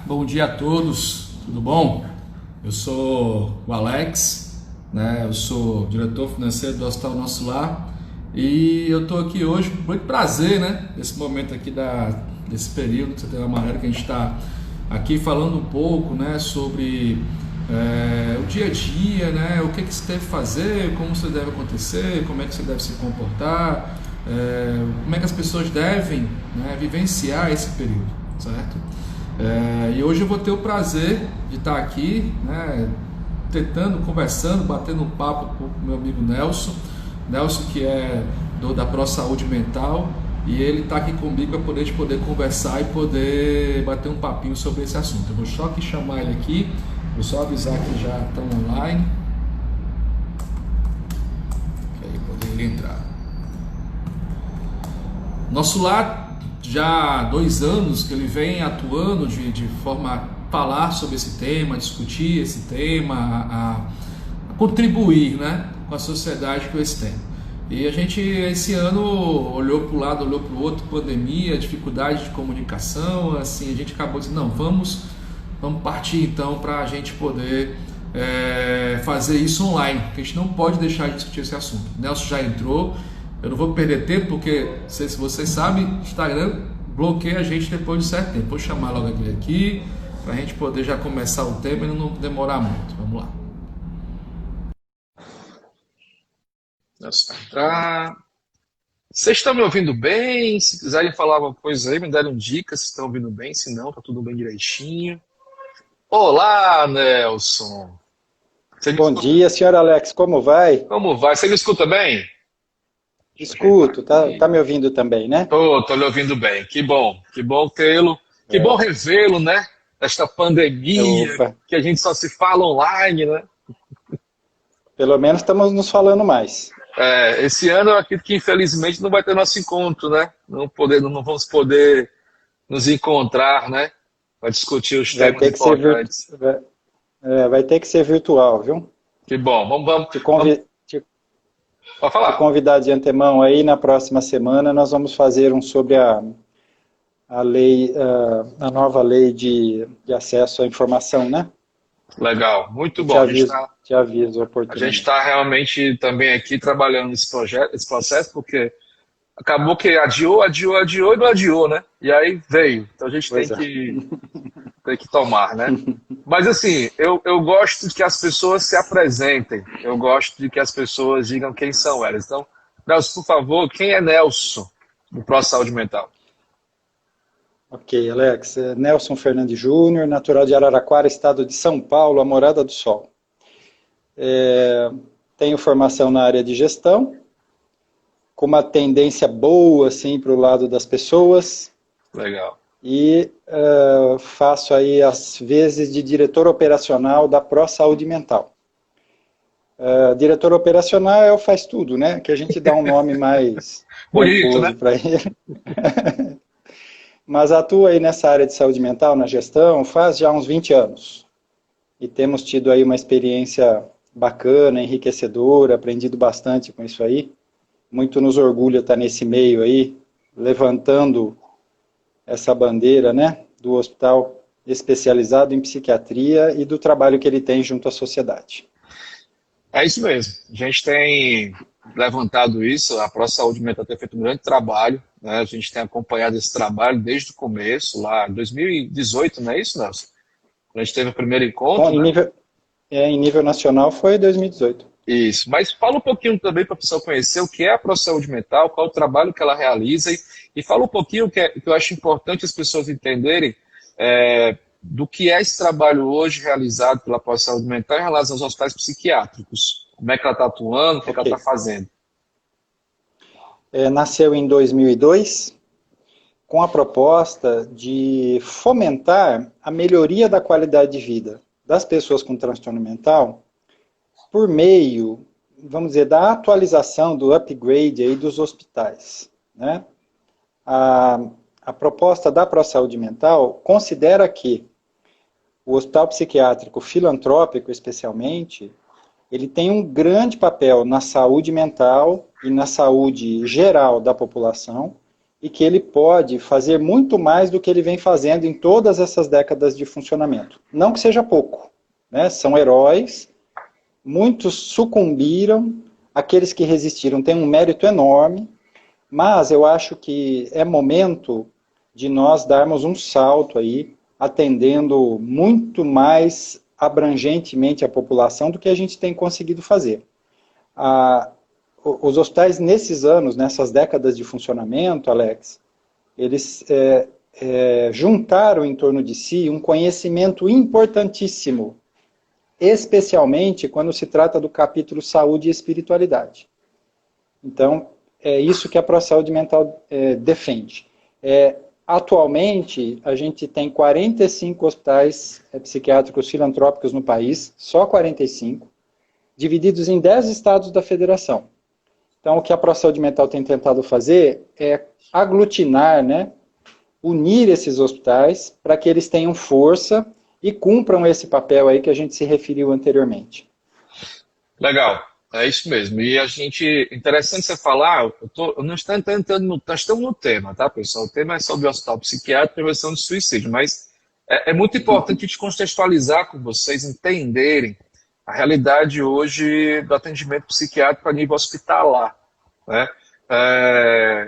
Bom dia a todos, tudo bom? Eu sou o Alex, né? Eu sou diretor financeiro do Hospital Nosso Lar e eu estou aqui hoje com muito prazer, né? Nesse momento aqui desse período, de certa maneira, que a gente está aqui falando um pouco, né? Sobre o dia a dia, né? O que você deve fazer, como você deve acontecer, como é que você deve se comportar, como é que as pessoas devem, né, vivenciar esse período, certo? E hoje eu vou ter o prazer de estar aqui, né, tentando, conversando, batendo um papo com o meu amigo Nelson. Nelson, que é da Pro Saúde Mental, e ele está aqui comigo para poder conversar e poder bater um papinho sobre esse assunto. Eu vou só aqui chamar ele aqui, vou só avisar que já estão online, para ele poder entrar. Nosso lar já há 2 anos que ele vem atuando de forma a falar sobre esse tema, discutir esse tema, a contribuir, né, com a sociedade com esse tema. E a gente esse ano olhou para o lado, olhou para o outro, pandemia, dificuldade de comunicação, assim, a gente acabou dizendo, não, vamos partir então para a gente poder fazer isso online, porque a gente não pode deixar de discutir esse assunto. O Nelson já entrou. Eu não vou perder tempo, porque, se vocês sabem, o Instagram bloqueia a gente depois de certo tempo. Vou chamar logo ele aqui, para a gente poder já começar o tema e não demorar muito. Vamos lá. Nossa, entrar. Vocês estão me ouvindo bem? Se quiserem falar alguma coisa aí, me deram dicas se estão ouvindo bem. Se não, tá tudo bem direitinho. Olá, Nelson. Você me Bom escuta? dia, senhor Alex, como vai? Como vai? Você me escuta bem? Deixa eu ajeitar Escuto, tá aqui. me ouvindo também, né? Tô lhe ouvindo bem. Que bom tê-lo, que bom É, revê-lo, né? Esta pandemia, opa, que a gente só se fala online, né? pelo menos estamos nos falando mais. Esse ano eu acredito que infelizmente não vai ter nosso encontro, né? Não vamos poder nos encontrar, né? Para discutir os Vai temas ter que ser importantes. vai ter que ser virtual, viu? Que bom, Te, vamos, convi, te, pode te falar. convidar de antemão aí, na próxima semana nós vamos fazer um sobre a lei, a nova lei de acesso à informação, né? Legal, muito Eu te bom. aviso, te aviso A gente oportunamente. está realmente também aqui trabalhando nesse projeto, esse processo, porque acabou que adiou e não adiou, né? E aí veio. Então a gente Pois é. tem que tomar, né? Mas assim, eu gosto de que as pessoas se apresentem. Eu gosto de que as pessoas digam quem são elas. Então, Nelson, por favor, quem é Nelson do Pro Saúde Mental? Ok, Alex. Nelson Fernandes Júnior, natural de Araraquara, estado de São Paulo, a Morada do Sol. Tenho formação na área de gestão, com uma tendência boa assim, para o lado das pessoas, Legal. e faço aí, às vezes, de diretor operacional da Pro Saúde Mental. Diretor operacional é o faz tudo, né? Que a gente dá um nome mais Bonito, né? pomposo para ele. Mas atuo aí nessa área de saúde mental, na gestão, faz já uns 20 anos. E temos tido aí uma experiência bacana, enriquecedora, aprendido bastante com isso aí. Muito nos orgulha estar nesse meio aí, levantando essa bandeira, né, do hospital especializado em psiquiatria e do trabalho que ele tem junto à sociedade. É isso mesmo. A gente tem levantado isso, a Pro Saúde Mental tem feito um grande trabalho, né? A gente tem acompanhado esse trabalho desde o começo, lá em 2018, não é isso, Nelson? A gente teve o primeiro Bom, encontro, né? em nível nacional foi 2018. Isso. Mas fala um pouquinho também para a pessoa conhecer o que é a Pro Saúde Mental, qual é o trabalho que ela realiza e fala um pouquinho que eu acho importante as pessoas entenderem do que é esse trabalho hoje realizado pela Pro Saúde Mental em relação aos hospitais psiquiátricos. Como é que ela está atuando, o que, é que ela Ok. está fazendo. Nasceu em 2002 com a proposta de fomentar a melhoria da qualidade de vida das pessoas com transtorno mental por meio, vamos dizer, da atualização, do upgrade aí dos hospitais, né? A, a proposta da ProSaúde Mental considera que o hospital psiquiátrico filantrópico, especialmente, ele tem um grande papel na saúde mental e na saúde geral da população, e que ele pode fazer muito mais do que ele vem fazendo em todas essas décadas de funcionamento. Não que seja pouco, né? São heróis, muitos sucumbiram, aqueles que resistiram têm um mérito enorme, mas eu acho que é momento de nós darmos um salto aí, atendendo muito mais abrangentemente a população do que a gente tem conseguido fazer. Os hospitais, nesses anos, nessas décadas de funcionamento, Alex, eles juntaram em torno de si um conhecimento importantíssimo, especialmente quando se trata do capítulo saúde e espiritualidade. Então, é isso que a ProSaúde Mental defende. Atualmente, a gente tem 45 hospitais psiquiátricos filantrópicos no país, só 45, divididos em 10 estados da federação. Então, o que a ProSaúde Mental tem tentado fazer é aglutinar, né, unir esses hospitais para que eles tenham força e cumpram esse papel aí que a gente se referiu anteriormente. Legal, é isso mesmo. E a gente, interessante você falar, eu não estou entrando, nós estamos no tema, tá, pessoal? O tema é sobre o hospital psiquiátrico e prevenção de suicídio, mas é muito importante a gente contextualizar com vocês, entenderem a realidade hoje do atendimento psiquiátrico a nível hospitalar, né?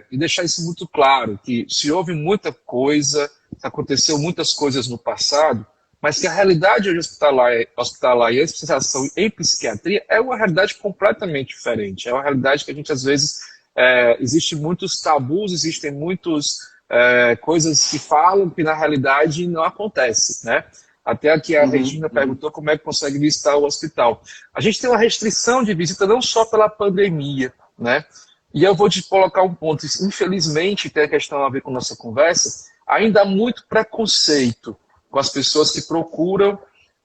E deixar isso muito claro, que se houve muita coisa, aconteceu muitas coisas no passado, mas que a realidade hoje hospitalar e a especialização em psiquiatria é uma realidade completamente diferente. É uma realidade que a gente, às vezes, existem muitos tabus, existem muitas coisas que falam que na realidade não acontece, né? Até aqui a Regina perguntou como é que consegue visitar o hospital. A gente tem uma restrição de visita não só pela pandemia, né? E eu vou te colocar um ponto. Infelizmente, tem a questão a ver com a nossa conversa, ainda há muito preconceito com as pessoas que procuram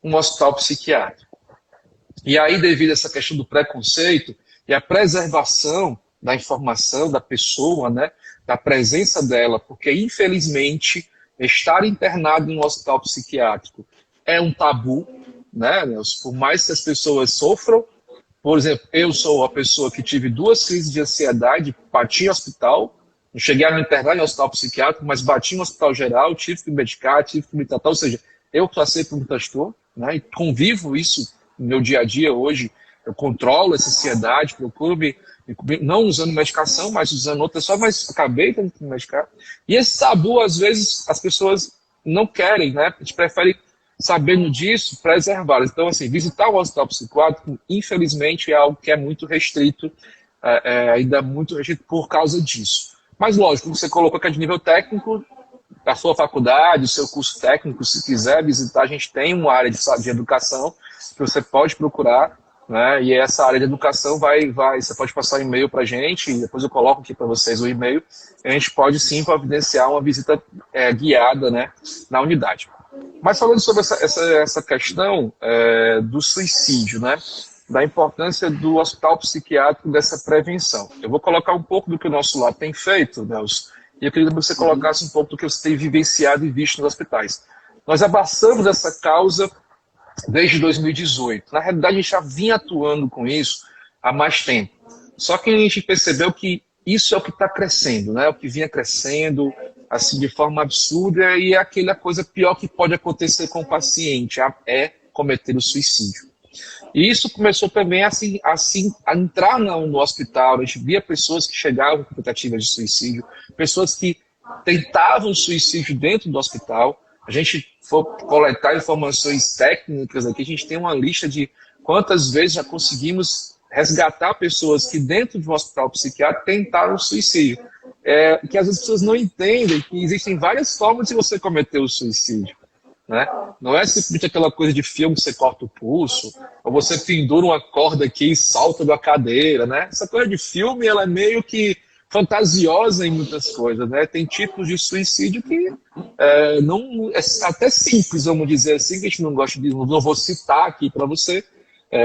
um hospital psiquiátrico. E aí, devido a essa questão do preconceito e a preservação da informação da pessoa, né, da presença dela, porque, infelizmente, estar internado em um hospital psiquiátrico é um tabu, né? Por mais que as pessoas sofram. Por exemplo, eu sou uma pessoa que tive 2 crises de ansiedade, bati em hospital, não cheguei a me internar em hospital psiquiátrico, mas bati em hospital geral, tive que me medicar, tive que me tratar, ou seja, eu passei por um transtorno, né, e convivo isso no meu dia a dia hoje, eu controlo essa ansiedade, procuro não usando medicação, mas usando outras só, mas acabei tendo que me medicar. E esse tabu, às vezes, as pessoas não querem, né, a gente prefere, sabendo disso, preservá-las. Então, assim, visitar o hospital psiquiátrico, infelizmente, é algo que é muito restrito, ainda muito restrito por causa disso. Mas, lógico, você colocou que é de nível técnico, a sua faculdade, o seu curso técnico, se quiser visitar, a gente tem uma área de educação que você pode procurar, né? E essa área de educação você pode passar um e-mail para a gente, e depois eu coloco aqui para vocês o e-mail, e a gente pode sim providenciar uma visita guiada, né, na unidade. Mas falando sobre essa questão do suicídio, né, da importância do hospital psiquiátrico dessa prevenção. Eu vou colocar um pouco do que o nosso lado tem feito, Nelson, e eu queria que você colocasse um pouco do que você tem vivenciado e visto nos hospitais. Nós abraçamos essa causa desde 2018. Na realidade, a gente já vinha atuando com isso há mais tempo. Só que a gente percebeu que isso é o que está crescendo, né? O que vinha crescendo assim, de forma absurda, e é aquela coisa pior que pode acontecer com o paciente, é cometer o suicídio. E isso começou também a entrar no hospital. A gente via pessoas que chegavam com tentativas de suicídio, pessoas que tentavam suicídio dentro do hospital. A gente for coletar informações técnicas aqui, a gente tem uma lista de quantas vezes já conseguimos resgatar pessoas que dentro de um hospital psiquiátrico tentaram suicídio. Que às vezes as pessoas não entendem que existem várias formas de você cometer o suicídio, né? Não é simplesmente aquela coisa de filme que você corta o pulso, ou você pendura uma corda aqui e salta da cadeira, né? Essa coisa de filme, ela é meio que fantasiosa em muitas coisas, né? Tem tipos de suicídio que não é até simples, vamos dizer assim, que a gente não gosta de, não vou citar aqui para você,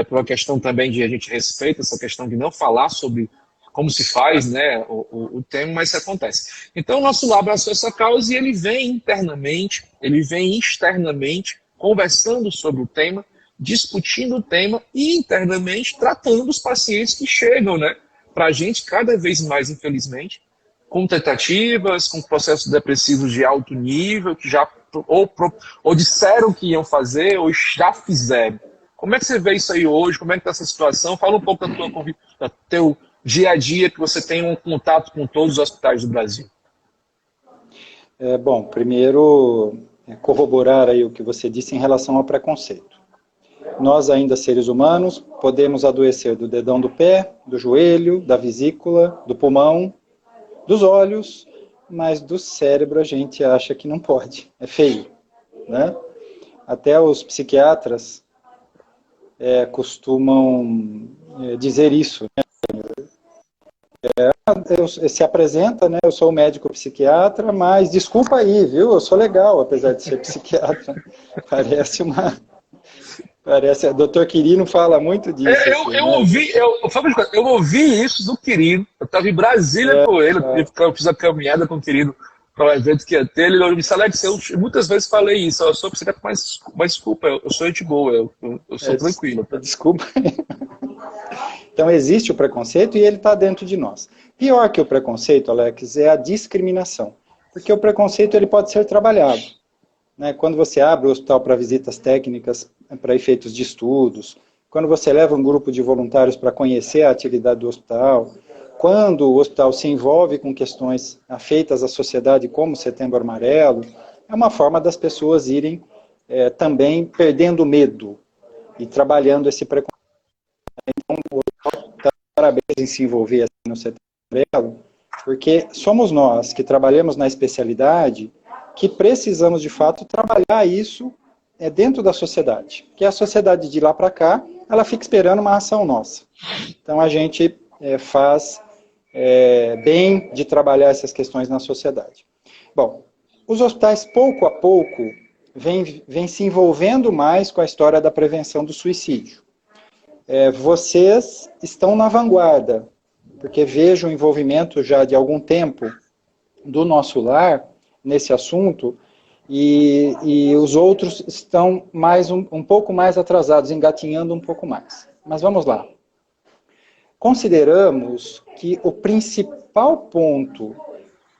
por uma questão também de a gente respeita essa questão de não falar sobre como se faz, né, o tema, mas isso acontece. Então, o nosso lab abraçou essa causa e ele vem internamente, ele vem externamente, conversando sobre o tema, discutindo o tema e internamente tratando os pacientes que chegam, né, para a gente cada vez mais, infelizmente, com tentativas, com processos depressivos de alto nível, que já ou disseram que iam fazer, ou já fizeram. Como é que você vê isso aí hoje? Como é que está essa situação? Fala um pouco do teu dia a dia, que você tem um contato com todos os hospitais do Brasil. Bom, primeiro, corroborar aí o que você disse em relação ao preconceito. Nós, ainda seres humanos, podemos adoecer do dedão do pé, do joelho, da vesícula, do pulmão, dos olhos, mas do cérebro a gente acha que não pode. É feio, né? Até os psiquiatras costumam dizer isso, né? Se apresenta, né? Eu sou médico psiquiatra, mas desculpa aí, viu? Eu sou legal, apesar de ser psiquiatra. Parece uma... o doutor Quirino fala muito disso. Eu ouvi isso do Quirino. Eu estava em Brasília com ele, eu fiz a caminhada com o Quirino para o evento que ia ter. Ele disse: Alex, eu muitas vezes falei isso, eu sou psiquiatra, mas desculpa, eu sou gente boa, eu sou tranquilo. Desculpa. Então existe o preconceito e ele está dentro de nós. Pior que o preconceito, Alex, é a discriminação. Porque o preconceito ele pode ser trabalhado. Né? Quando você abre o hospital para visitas técnicas, para efeitos de estudos, quando você leva um grupo de voluntários para conhecer a atividade do hospital, quando o hospital se envolve com questões afeitas à sociedade, como o Setembro Amarelo, é uma forma das pessoas irem também perdendo medo e trabalhando esse preconceito. Então, o hospital está parabéns em se envolver assim, no Setembro Amarelo, porque somos nós que trabalhamos na especialidade que precisamos, de fato, trabalhar isso dentro da sociedade. Porque a sociedade de lá para cá, ela fica esperando uma ação nossa. Então, a gente faz bem de trabalhar essas questões na sociedade. Bom, os hospitais, pouco a pouco, vêm se envolvendo mais com a história da prevenção do suicídio. Vocês estão na vanguarda, porque vejo o envolvimento já de algum tempo do Nosso Lar nesse assunto, e os outros estão um pouco mais atrasados, engatinhando um pouco mais. Mas vamos lá. Consideramos que o principal ponto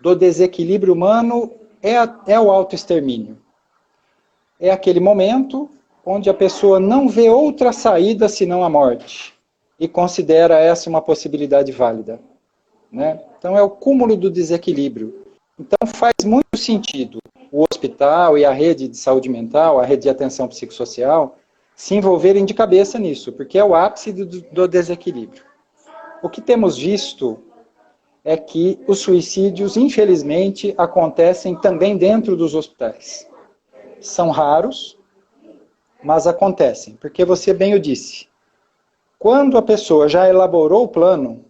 do desequilíbrio humano é o autoextermínio. É aquele momento onde a pessoa não vê outra saída senão a morte, e considera essa uma possibilidade válida. Né? Então é o cúmulo do desequilíbrio. Então faz muito sentido o hospital e a rede de saúde mental, a rede de atenção psicossocial, se envolverem de cabeça nisso, porque é o ápice do desequilíbrio. O que temos visto é que os suicídios, infelizmente, acontecem também dentro dos hospitais. São raros, mas acontecem, porque você bem o disse. Quando a pessoa já elaborou o plano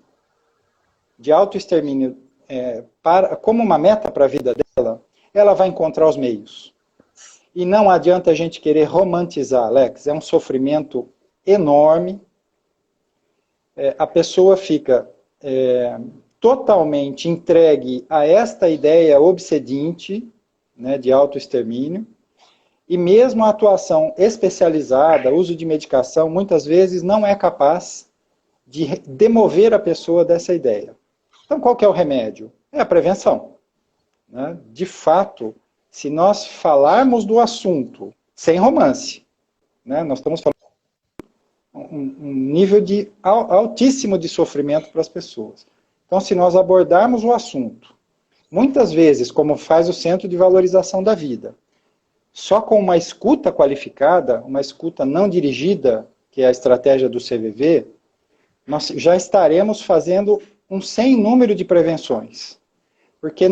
de autoextermínio como uma meta para a vida dela, ela vai encontrar os meios. E não adianta a gente querer romantizar, Alex, é um sofrimento enorme. A pessoa fica totalmente entregue a esta ideia obsedinte, né, de autoextermínio, e mesmo a atuação especializada, uso de medicação, muitas vezes não é capaz de demover a pessoa dessa ideia. Então, qual que é o remédio? É a prevenção. Né? De fato, se nós falarmos do assunto sem romance, né, nós estamos falando um nível altíssimo de sofrimento para as pessoas. Então, se nós abordarmos o assunto, muitas vezes, como faz o Centro de Valorização da Vida, só com uma escuta qualificada, uma escuta não dirigida, que é a estratégia do CVV, nós já estaremos fazendo um sem número de prevenções. Porque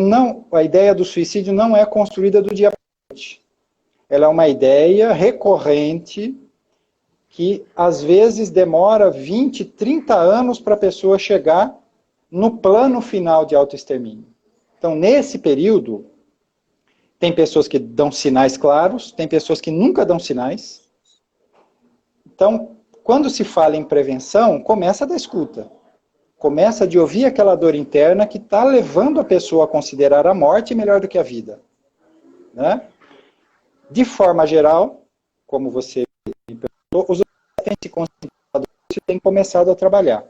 a ideia do suicídio não é construída do dia para a noite. Ela é uma ideia recorrente que, às vezes, demora 20, 30 anos para a pessoa chegar no plano final de autoextermínio. Então, nesse período, tem pessoas que dão sinais claros, tem pessoas que nunca dão sinais. Então, quando se fala em prevenção, começa da escuta. Começa de ouvir aquela dor interna que está levando a pessoa a considerar a morte melhor do que a vida. Né? De forma geral, como você me perguntou, os hospitais têm se concentrado e têm começado a trabalhar.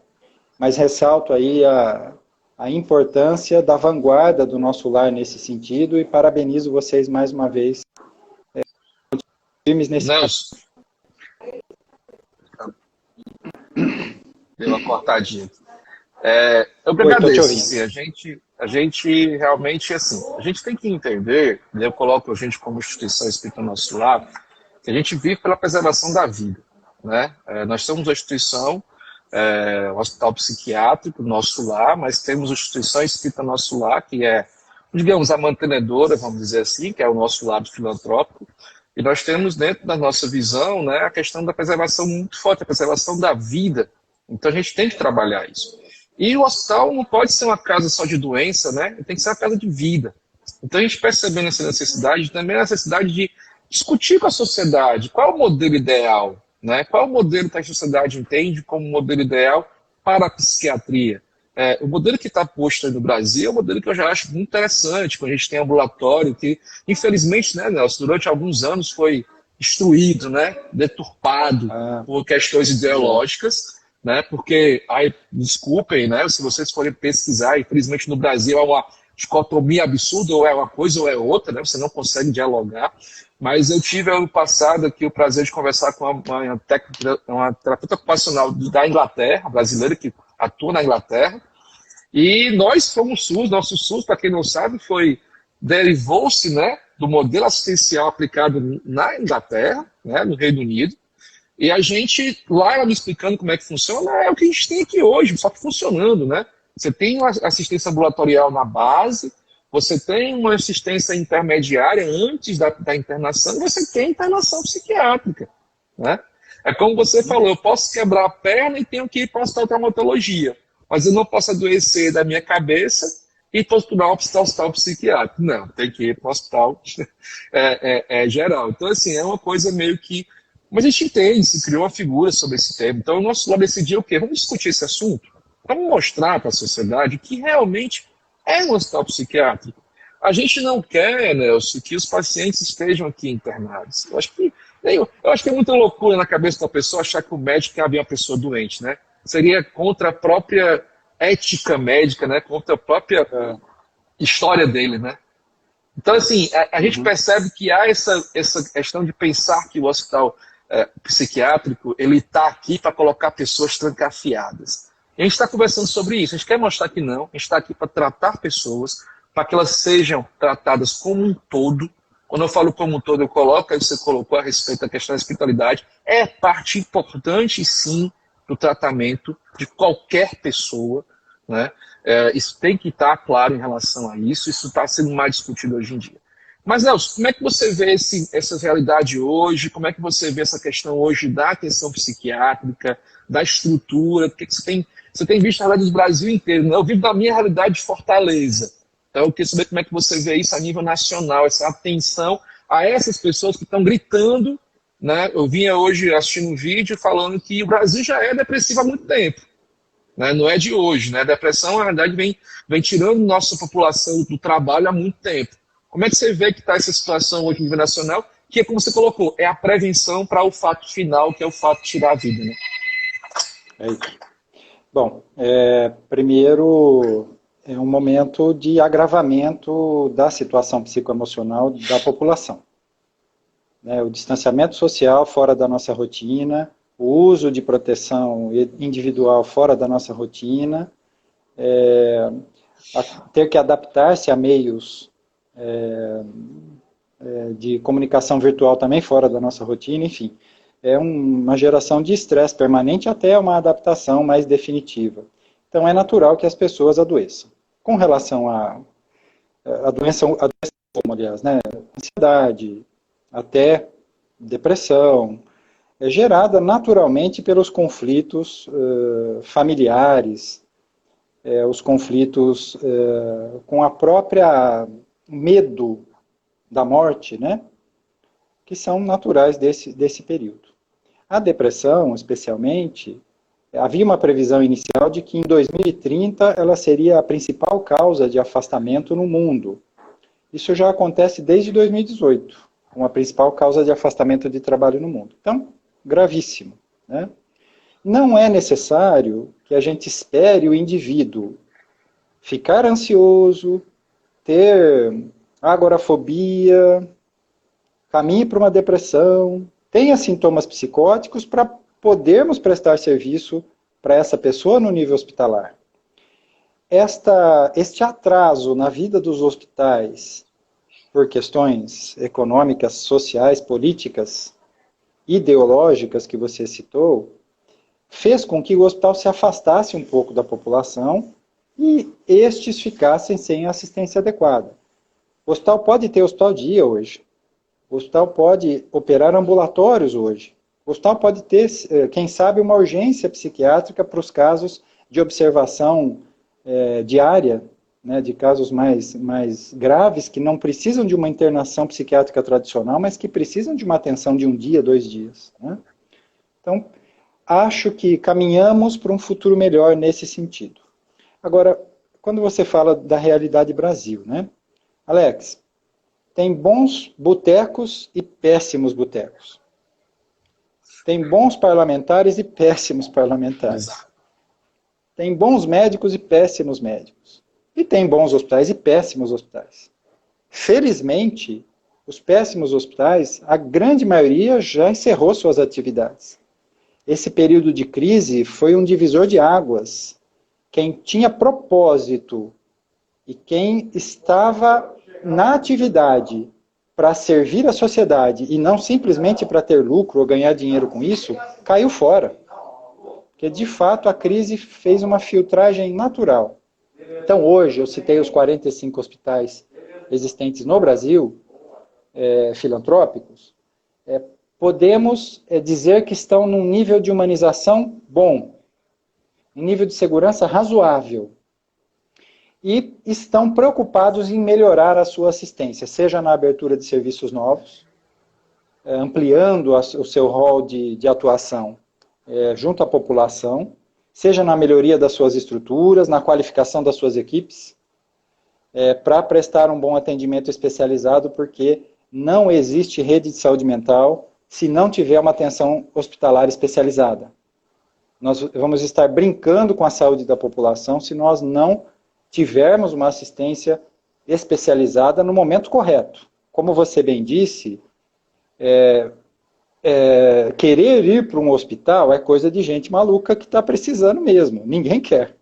Mas ressalto aí a importância da vanguarda do nosso lar nesse sentido, e parabenizo vocês mais uma vez, firmes nesse Nelson, deu uma cortadinha. Eu que agradeço. Assim, a gente realmente, assim, a gente tem que entender, eu coloco a gente como instituição espírita no nosso lar, que a gente vive pela preservação da vida, né? Nós temos a instituição, o hospital psiquiátrico, nosso lar, mas temos a instituição espírita nosso lar, que é, digamos, a mantenedora, vamos dizer assim, que é o nosso lado filantrópico, e nós temos dentro da nossa visão, né, a questão da preservação muito forte, a preservação da vida. Então a gente tem que trabalhar isso. E o hospital não pode ser uma casa só de doença, né? Tem que ser uma casa de vida. Então a gente percebendo essa necessidade, também a necessidade de discutir com a sociedade qual é o modelo ideal, né? Qual é o modelo que a sociedade entende como modelo ideal para a psiquiatria. O modelo que está posto aí no Brasil é um modelo que eu já acho muito interessante, quando a gente tem ambulatório, que infelizmente, né, Nelson, durante alguns anos foi destruído, né, deturpado por questões ideológicas, né, porque, desculpem, né, se vocês forem pesquisar, infelizmente no Brasil é uma dicotomia absurda, ou é uma coisa ou é outra, né, você não consegue dialogar, mas eu tive ano passado aqui o prazer de conversar com uma terapeuta ocupacional da Inglaterra, brasileira, que atua na Inglaterra, e nós fomos SUS, nosso SUS, para quem não sabe, derivou-se, né, do modelo assistencial aplicado na Inglaterra, né, no Reino Unido, e a gente, lá ela me explicando como é que funciona, é o que a gente tem aqui hoje, só que funcionando, né? Você tem uma assistência ambulatorial na base, você tem uma assistência intermediária antes da internação, e você tem internação psiquiátrica, né? É como você falou, eu posso quebrar a perna e tenho que ir para o hospital de traumatologia, mas eu não posso adoecer da minha cabeça e procurar um hospital psiquiátrico. Não, tem que ir para o hospital geral. Então, assim, é uma coisa meio que... Mas a gente entende, se criou uma figura sobre esse tema. Então, o nosso lado decidiu o quê? Vamos discutir esse assunto? Vamos mostrar para a sociedade que realmente é um hospital psiquiátrico. A gente não quer, Nelson, que os pacientes estejam aqui internados. Eu acho que é muita loucura na cabeça da pessoa achar que o médico quer abrir uma pessoa doente, né? Seria contra a própria ética médica, né? Contra a própria história dele, né? Então, assim, a gente percebe que há essa questão de pensar que o hospital psiquiátrico, ele está aqui para colocar pessoas trancafiadas. E a gente está conversando sobre isso, a gente quer mostrar que não, a gente está aqui para tratar pessoas, para que elas sejam tratadas como um todo. Quando eu falo como um todo, eu coloco, aí você colocou a respeito da questão da espiritualidade, é parte importante, sim, do tratamento de qualquer pessoa, né? Isso tem que estar claro em relação a isso está sendo mais discutido hoje em dia. Mas, Nelson, como é que você vê essa realidade hoje? Como é que você vê essa questão hoje da atenção psiquiátrica, da estrutura? Porque você tem visto a realidade do Brasil inteiro, né? Eu vivo da minha realidade de Fortaleza. Então, eu queria saber como é que você vê isso a nível nacional, essa atenção a essas pessoas que estão gritando, né? Eu vinha hoje assistindo um vídeo falando que o Brasil já é depressivo há muito tempo. Né? Não é de hoje. Né? A depressão, na verdade, vem tirando nossa população do trabalho há muito tempo. Como é que você vê que está essa situação hoje no nível nacional? Que é como você colocou, é a prevenção para o fato final, que é o fato de tirar a vida. Né? É isso. Bom, primeiro é um momento de agravamento da situação psicoemocional da população. Né? O distanciamento social fora da nossa rotina, o uso de proteção individual fora da nossa rotina, ter que adaptar-se a meios de comunicação virtual também fora da nossa rotina, enfim. É uma geração de estresse permanente até uma adaptação mais definitiva. Então é natural que as pessoas adoeçam. Com relação à doença como, aliás, né, ansiedade, até depressão, é gerada naturalmente pelos conflitos familiares, os conflitos com a própria medo da morte, né, que são naturais desse período. A depressão, especialmente, havia uma previsão inicial de que em 2030 ela seria a principal causa de afastamento no mundo. Isso já acontece desde 2018, uma principal causa de afastamento de trabalho no mundo. Então, gravíssimo. Né? Não é necessário que a gente espere o indivíduo ficar ansioso, ter agorafobia, caminhe para uma depressão, tenha sintomas psicóticos para podermos prestar serviço para essa pessoa no nível hospitalar. Este atraso na vida dos hospitais, por questões econômicas, sociais, políticas, ideológicas que você citou, fez com que o hospital se afastasse um pouco da população e estes ficassem sem assistência adequada. O hospital pode ter hospital-dia hoje. O hospital pode operar ambulatórios hoje. O hospital pode ter, quem sabe, uma urgência psiquiátrica para os casos de observação diária, né, de casos mais graves, que não precisam de uma internação psiquiátrica tradicional, mas que precisam de uma atenção de 1 dia, 2 dias. Né? Então, acho que caminhamos para um futuro melhor nesse sentido. Agora, quando você fala da realidade Brasil, né? Alex, tem bons botecos e péssimos botecos. Tem bons parlamentares e péssimos parlamentares. Exato. Tem bons médicos e péssimos médicos. E tem bons hospitais e péssimos hospitais. Felizmente, os péssimos hospitais, a grande maioria já encerrou suas atividades. Esse período de crise foi um divisor de águas. Quem tinha propósito e quem estava na atividade para servir a sociedade e não simplesmente para ter lucro ou ganhar dinheiro com isso, caiu fora. Porque, de fato, a crise fez uma filtragem natural. Então, hoje, eu citei os 45 hospitais existentes no Brasil, filantrópicos, podemos dizer que estão num nível de humanização bom, um nível de segurança razoável, e estão preocupados em melhorar a sua assistência, seja na abertura de serviços novos, ampliando o seu rol de atuação junto à população, seja na melhoria das suas estruturas, na qualificação das suas equipes, para prestar um bom atendimento especializado, porque não existe rede de saúde mental se não tiver uma atenção hospitalar especializada. Nós vamos estar brincando com a saúde da população se nós não tivermos uma assistência especializada no momento correto. Como você bem disse, querer ir para um hospital é coisa de gente maluca que está precisando mesmo. Ninguém quer.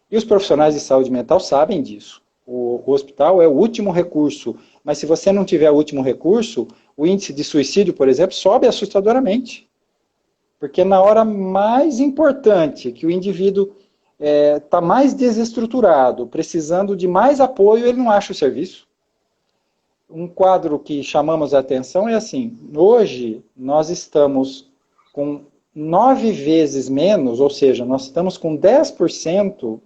E os profissionais de saúde mental sabem disso. O hospital é o último recurso. Mas se você não tiver o último recurso, o índice de suicídio, por exemplo, sobe assustadoramente. Porque na hora mais importante, que o indivíduo está mais desestruturado, precisando de mais apoio, ele não acha o serviço. Um quadro que chamamos a atenção é assim: hoje nós estamos com 9 vezes menos, ou seja, nós estamos com 10%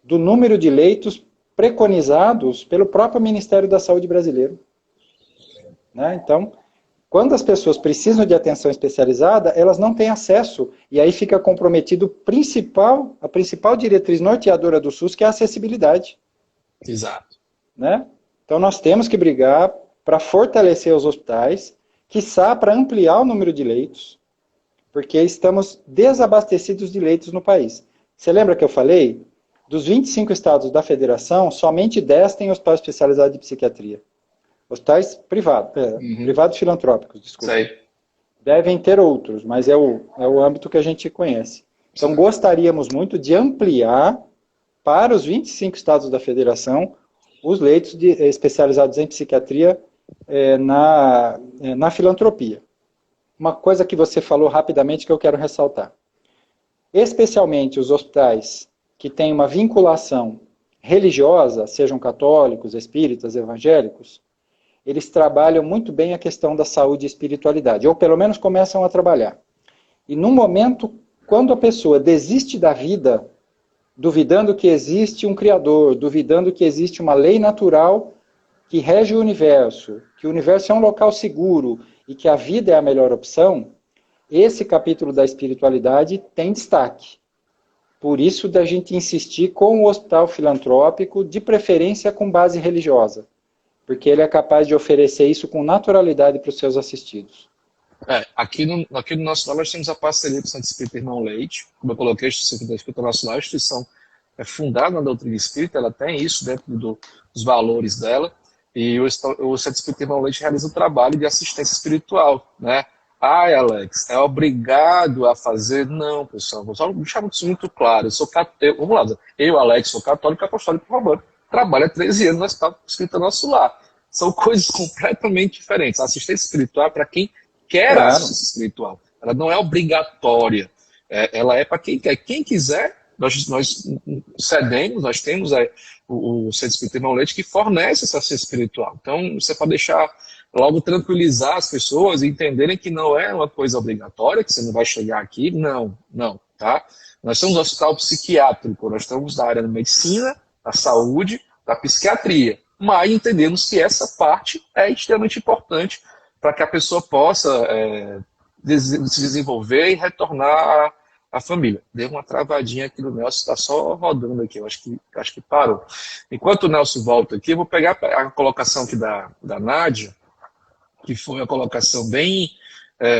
do número de leitos preconizados pelo próprio Ministério da Saúde brasileiro. Né? Então, quando as pessoas precisam de atenção especializada, elas não têm acesso, e aí fica comprometido a principal diretriz norteadora do SUS, que é a acessibilidade. Exato. Né? Então nós temos que brigar para fortalecer os hospitais, quiçá para ampliar o número de leitos, porque estamos desabastecidos de leitos no país. Você lembra que eu falei? Dos 25 estados da federação, somente 10 têm hospital especializado de psiquiatria. Hospitais privados, privados filantrópicos, desculpa. Sei. Devem ter outros, mas é o âmbito que a gente conhece. Então gostaríamos muito de ampliar para os 25 estados da federação os leitos especializados em psiquiatria na filantropia. Uma coisa que você falou rapidamente que eu quero ressaltar. Especialmente os hospitais que têm uma vinculação religiosa, sejam católicos, espíritas, evangélicos, eles trabalham muito bem a questão da saúde e espiritualidade, ou pelo menos começam a trabalhar. E num momento, quando a pessoa desiste da vida, duvidando que existe um Criador, duvidando que existe uma lei natural que rege o universo é um local seguro e que a vida é a melhor opção, esse capítulo da espiritualidade tem destaque. Por isso da gente insistir com o hospital filantrópico, de preferência com base religiosa, porque ele é capaz de oferecer isso com naturalidade para os seus assistidos. Aqui no nosso lado nós temos a parceria com o Santo Espírito Irmão Leite, como eu coloquei, o Instituto da Espírito Nosso Lar, a instituição é fundada na doutrina espírita, ela tem isso dentro dos valores dela, e o Centro Espírita Irmão Leite realiza um trabalho de assistência espiritual, né? Ai, Alex, é obrigado a fazer? Não, pessoal, vou só deixar isso muito claro. Eu sou católico, vamos lá, eu, Alex, sou católico apostólico romano, trabalho há 13 anos no Hospital Espírita Nosso Lar. São coisas completamente diferentes. A assistência espiritual é para quem quer a assistência espiritual. Ela não é obrigatória. Ela é para quem quer. Quem quiser, nós cedemos, nós temos o Centro Espírita Irmão Leite que fornece essa assistência espiritual. Então, você pode deixar logo tranquilizar as pessoas e entenderem que não é uma coisa obrigatória, que você não vai chegar aqui. Não, tá? Nós somos um hospital psiquiátrico, nós estamos na área da medicina, da saúde, da psiquiatria, mas entendemos que essa parte é extremamente importante para que a pessoa possa se desenvolver e retornar à família. Deu uma travadinha aqui no Nelson, está só rodando aqui, eu acho que parou. Enquanto o Nelson volta aqui, eu vou pegar a colocação aqui da Nádia, que foi uma colocação bem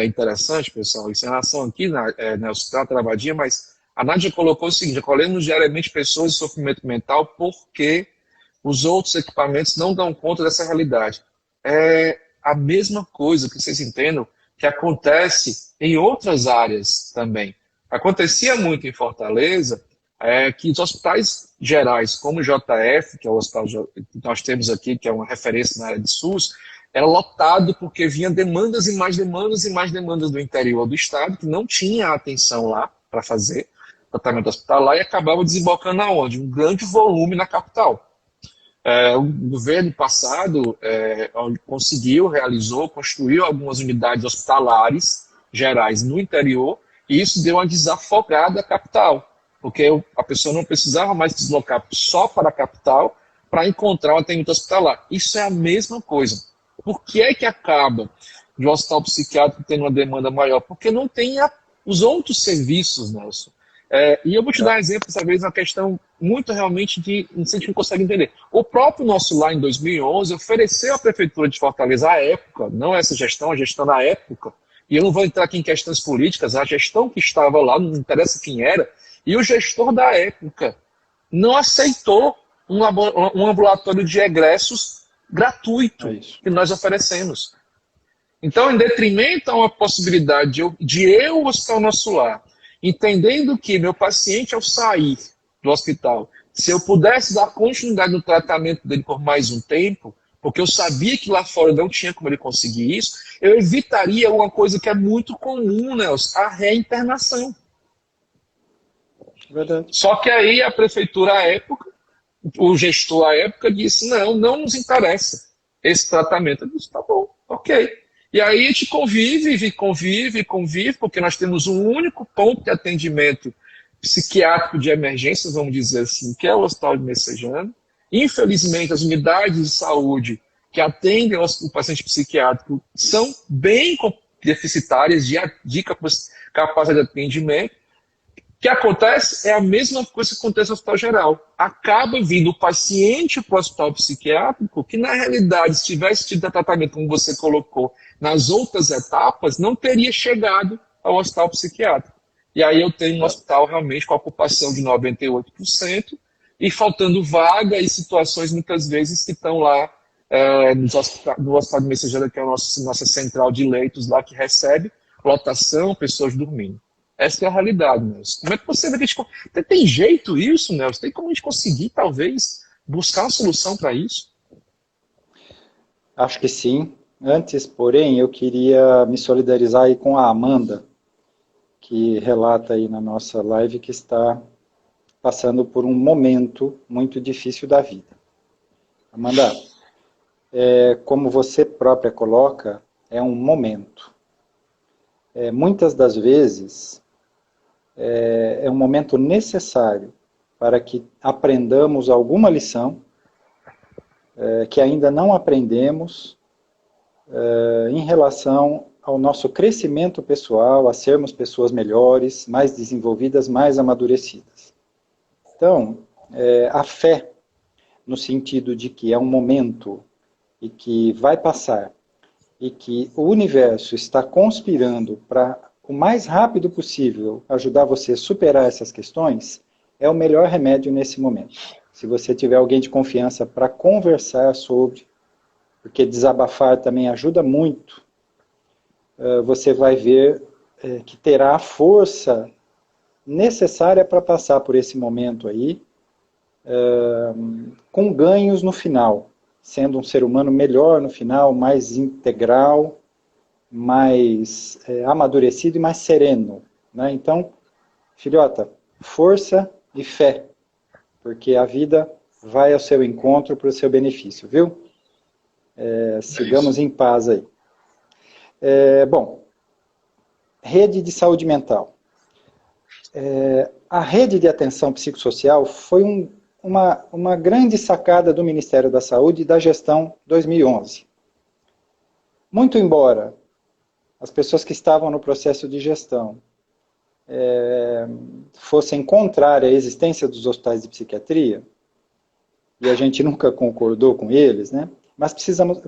interessante, pessoal. Em relação aqui, Nelson, está uma travadinha, mas a Nádia colocou o seguinte: acolhemos diariamente pessoas em sofrimento mental porque os outros equipamentos não dão conta dessa realidade. É a mesma coisa que vocês entendam que acontece em outras áreas também. Acontecia muito em Fortaleza que os hospitais gerais, como o JF, que é o hospital que nós temos aqui, que é uma referência na área de SUS, era lotado porque vinha demandas e mais demandas e mais demandas do interior do estado, que não tinha atenção lá para fazer tratamento hospitalar e acabava desembocando aonde? Um grande volume na capital. O governo passado conseguiu, realizou, construiu algumas unidades hospitalares gerais no interior e isso deu uma desafogada à capital, porque a pessoa não precisava mais deslocar só para a capital para encontrar um atendimento hospitalar. Isso é a mesma coisa. Por que é que acaba de um hospital psiquiátrico tendo uma demanda maior? Porque não tem os outros serviços, Nelson. E eu vou te dar um exemplo, dessa vez, uma questão muito realmente de não sei se a gente consegue entender. O próprio Nosso Lar, em 2011, ofereceu à Prefeitura de Fortaleza, à época, não essa gestão, a gestão na época, e eu não vou entrar aqui em questões políticas, a gestão que estava lá, não interessa quem era, e o gestor da época não aceitou um ambulatório de egressos gratuito que nós oferecemos. Então, em detrimento a uma possibilidade de eu Hospital Nosso Lar, entendendo que meu paciente, ao sair do hospital, se eu pudesse dar continuidade no tratamento dele por mais um tempo, porque eu sabia que lá fora não tinha como ele conseguir isso, eu evitaria uma coisa que é muito comum, Nelson, a reinternação. Verdade. Só que aí a prefeitura, à época, o gestor, à época, disse, não nos interessa esse tratamento. Eu disse, tá bom, ok. E aí a gente convive, porque nós temos um único ponto de atendimento psiquiátrico de emergência, vamos dizer assim, que é o Hospital de Messejana. Infelizmente, as unidades de saúde que atendem o paciente psiquiátrico são bem deficitárias de capacidade de atendimento. O que acontece é a mesma coisa que acontece no hospital geral. Acaba vindo o paciente para o hospital psiquiátrico, que na realidade, se tivesse tido tratamento, como você colocou, nas outras etapas, não teria chegado ao hospital psiquiátrico. E aí eu tenho um hospital realmente com ocupação de 98% e faltando vaga e situações muitas vezes que estão lá no Hospital de Messejana, que é a nossa central de leitos lá, que recebe lotação, pessoas dormindo. Essa é a realidade, Nelson. Como é que você vê que a gente... Tem jeito isso, Nelson? Tem como a gente conseguir, talvez, buscar uma solução para isso? Acho que sim. Antes, porém, eu queria me solidarizar aí com a Amanda, que relata aí na nossa live que está passando por um momento muito difícil da vida. Amanda, como você própria coloca, é um momento. Muitas das vezes, é um momento necessário para que aprendamos alguma lição que ainda não aprendemos em relação ao nosso crescimento pessoal, a sermos pessoas melhores, mais desenvolvidas, mais amadurecidas. Então, a fé, no sentido de que é um momento e que vai passar, e que o universo está conspirando para o mais rápido possível ajudar você a superar essas questões, é o melhor remédio nesse momento. Se você tiver alguém de confiança para conversar sobre, porque desabafar também ajuda muito, você vai ver que terá a força necessária para passar por esse momento aí, com ganhos no final, sendo um ser humano melhor no final, mais integral, mais amadurecido e mais sereno, né? Então, filhota, força e fé, porque a vida vai ao seu encontro para o seu benefício, viu? Sigamos em paz aí. Bom, rede de saúde mental. A rede de atenção psicossocial foi uma grande sacada do Ministério da Saúde da gestão 2011. Muito embora as pessoas que estavam no processo de gestão fossem contrárias à existência dos hospitais de psiquiatria, e a gente nunca concordou com eles, né? Mas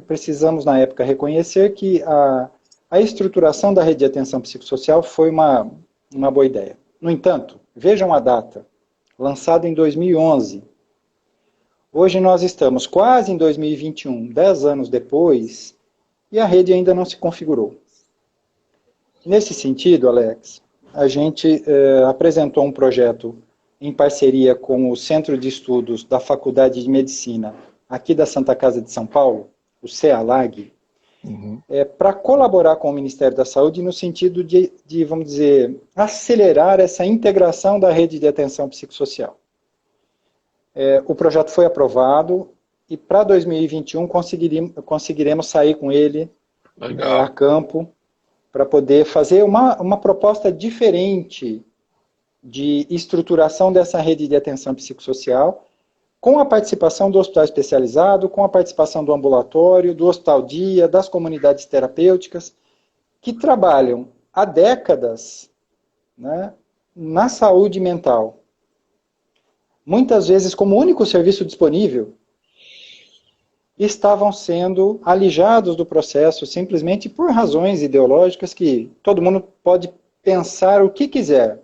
precisamos na época reconhecer que a estruturação da rede de atenção psicossocial foi uma boa ideia. No entanto, vejam a data, lançada em 2011. Hoje nós estamos quase em 2021, 10 anos depois, e a rede ainda não se configurou. Nesse sentido, Alex, a gente apresentou um projeto em parceria com o Centro de Estudos da Faculdade de Medicina, aqui da Santa Casa de São Paulo, o CEALAG, para colaborar com o Ministério da Saúde no sentido de, vamos dizer, acelerar essa integração da rede de atenção psicossocial. O projeto foi aprovado e para 2021 conseguiremos sair com ele a campo para poder fazer uma proposta diferente de estruturação dessa rede de atenção psicossocial, com a participação do hospital especializado, com a participação do ambulatório, do hospital-dia, das comunidades terapêuticas, que trabalham há décadas, né, na saúde mental. Muitas vezes como único serviço disponível, estavam sendo alijados do processo simplesmente por razões ideológicas que todo mundo pode pensar o que quiser,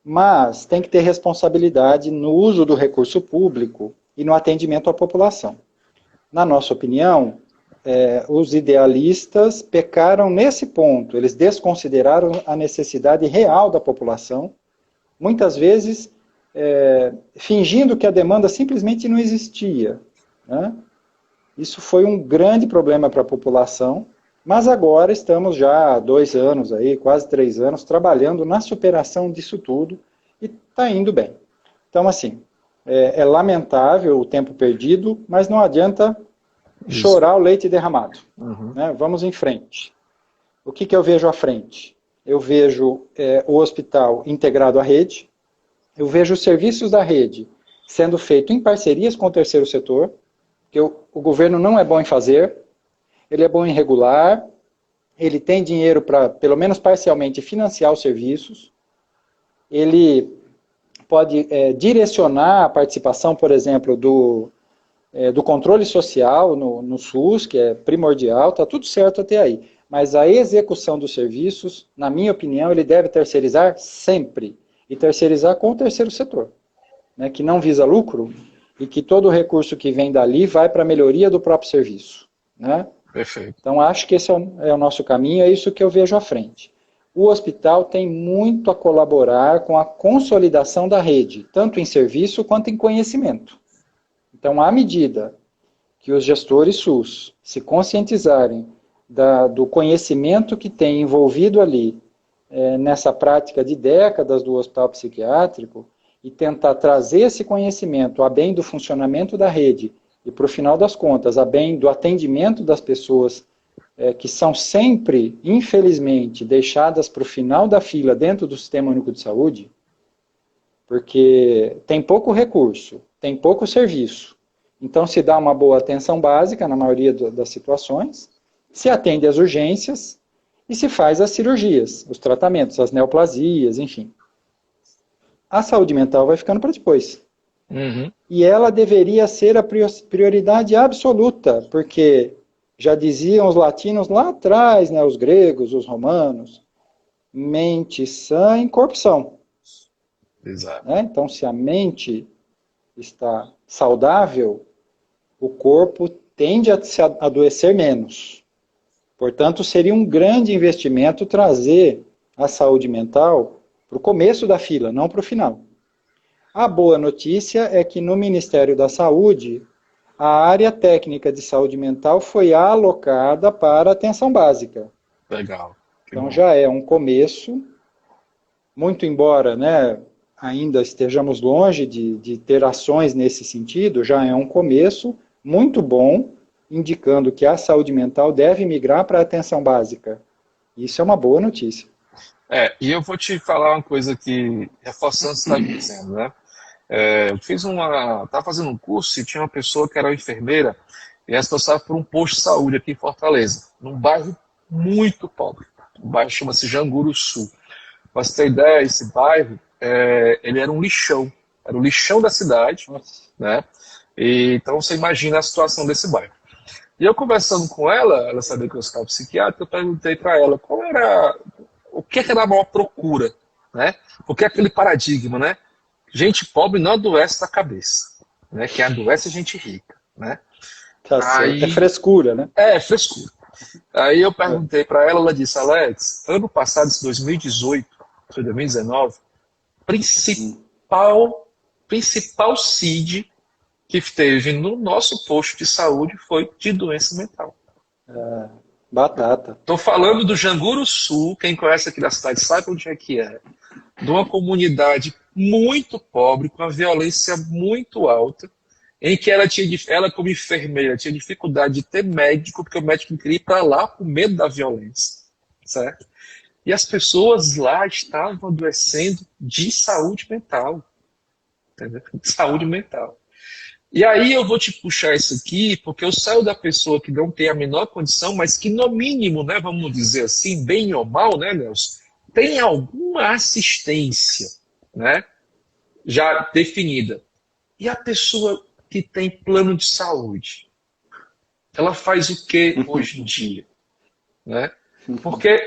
mas tem que ter responsabilidade no uso do recurso público e no atendimento à população. Na nossa opinião, os idealistas pecaram nesse ponto, eles desconsideraram a necessidade real da população, muitas vezes fingindo que a demanda simplesmente não existia, né? Isso foi um grande problema para a população, mas agora estamos já há 2 anos, aí, quase 3 anos, trabalhando na superação disso tudo e está indo bem. Então, assim, é lamentável o tempo perdido, mas não adianta chorar o leite derramado. Né? Vamos em frente. O que eu vejo à frente? Eu vejo o hospital integrado à rede, eu vejo os serviços da rede sendo feitos em parcerias com o terceiro setor, que o governo não é bom em fazer, ele é bom em regular, ele tem dinheiro para, pelo menos parcialmente, financiar os serviços, ele pode direcionar a participação, por exemplo, do controle social no SUS, que é primordial, está tudo certo até aí. Mas a execução dos serviços, na minha opinião, ele deve terceirizar sempre, e terceirizar com o terceiro setor, né, que não visa lucro, e que todo o recurso que vem dali vai para a melhoria do próprio serviço. Né? Perfeito. Então, acho que esse é o nosso caminho, é isso que eu vejo à frente. O hospital tem muito a colaborar com a consolidação da rede, tanto em serviço quanto em conhecimento. Então, à medida que os gestores SUS se conscientizarem do conhecimento que tem envolvido ali, nessa prática de décadas do hospital psiquiátrico, e tentar trazer esse conhecimento a bem do funcionamento da rede e, para o final das contas, a bem do atendimento das pessoas que são sempre, infelizmente, deixadas para o final da fila dentro do Sistema Único de Saúde, porque tem pouco recurso, tem pouco serviço. Então se dá uma boa atenção básica na maioria das situações, se atende às urgências e se faz as cirurgias, os tratamentos, as neoplasias, enfim. A saúde mental vai ficando para depois. E ela deveria ser a prioridade absoluta, porque já diziam os latinos lá atrás, né, os gregos, os romanos, mente sã em corpo são. Exato. né? Então, se a mente está saudável, o corpo tende a se adoecer menos. Portanto, seria um grande investimento trazer a saúde mental para o começo da fila, não para o final. A boa notícia é que no Ministério da Saúde, a área técnica de saúde mental foi alocada para a atenção básica. Legal. Que Então bom. já é um começo, muito embora, né, ainda estejamos longe de ter ações nesse sentido, já é um começo muito bom, indicando que a saúde mental deve migrar para a atenção básica. Isso é uma boa notícia. E eu vou te falar uma coisa que, reforçando o que você está dizendo, né? Eu estava fazendo um curso e tinha uma pessoa que era uma enfermeira e ela passava por um posto de saúde aqui em Fortaleza, num bairro muito pobre. O bairro chama-se Janguru Sul. Para você ter ideia, esse bairro, ele era um lixão. Era o lixão da cidade, Nossa. né? Então você imagina a situação desse bairro. E eu conversando com ela sabia que eu estava psiquiatra, eu perguntei para ela o que era a maior procura, né? Porque é aquele paradigma, né? Gente pobre não adoece da cabeça, né? Quem adoece é gente rica, né? Tá certo. É frescura, né? Frescura. Aí eu perguntei para ela, ela disse, Alex, ano passado, esse 2018, foi 2019, principal CID que teve no nosso posto de saúde foi de doença mental. Batata. Estou falando do Janguru Sul, quem conhece aqui da cidade sabe onde é que é. De uma comunidade muito pobre, com a violência muito alta, em que ela como enfermeira, tinha dificuldade de ter médico, porque o médico não queria ir para lá com medo da violência, certo? E as pessoas lá estavam adoecendo de saúde mental, entendeu? De saúde mental. E aí eu vou te puxar isso aqui, porque eu saio da pessoa que não tem a menor condição, mas que no mínimo, né, vamos dizer assim, bem ou mal, né, Nelson, tem alguma assistência, né, já definida. E a pessoa que tem plano de saúde, ela faz o que hoje em dia? Né? Porque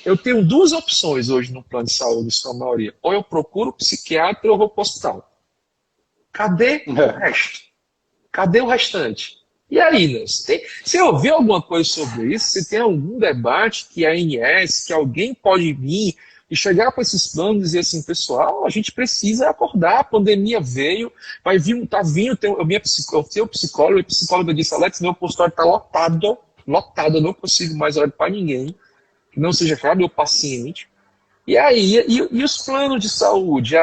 eu tenho duas opções hoje no plano de saúde, em sua maioria. Ou eu procuro psiquiatra ou eu vou para o hospital. Cadê o resto? Cadê o restante? E aí, Nelson? Você ouviu alguma coisa sobre isso? Se tem algum debate que a ANS, que alguém pode vir e chegar para esses planos e dizer assim, pessoal, a gente precisa acordar, a pandemia veio, vai vir, tá vindo, eu tenho psicólogo, e a psicóloga disse, Alex, meu consultório está lotado, eu não consigo mais olhar para ninguém, que não seja claro, meu paciente. E aí, e os planos de saúde?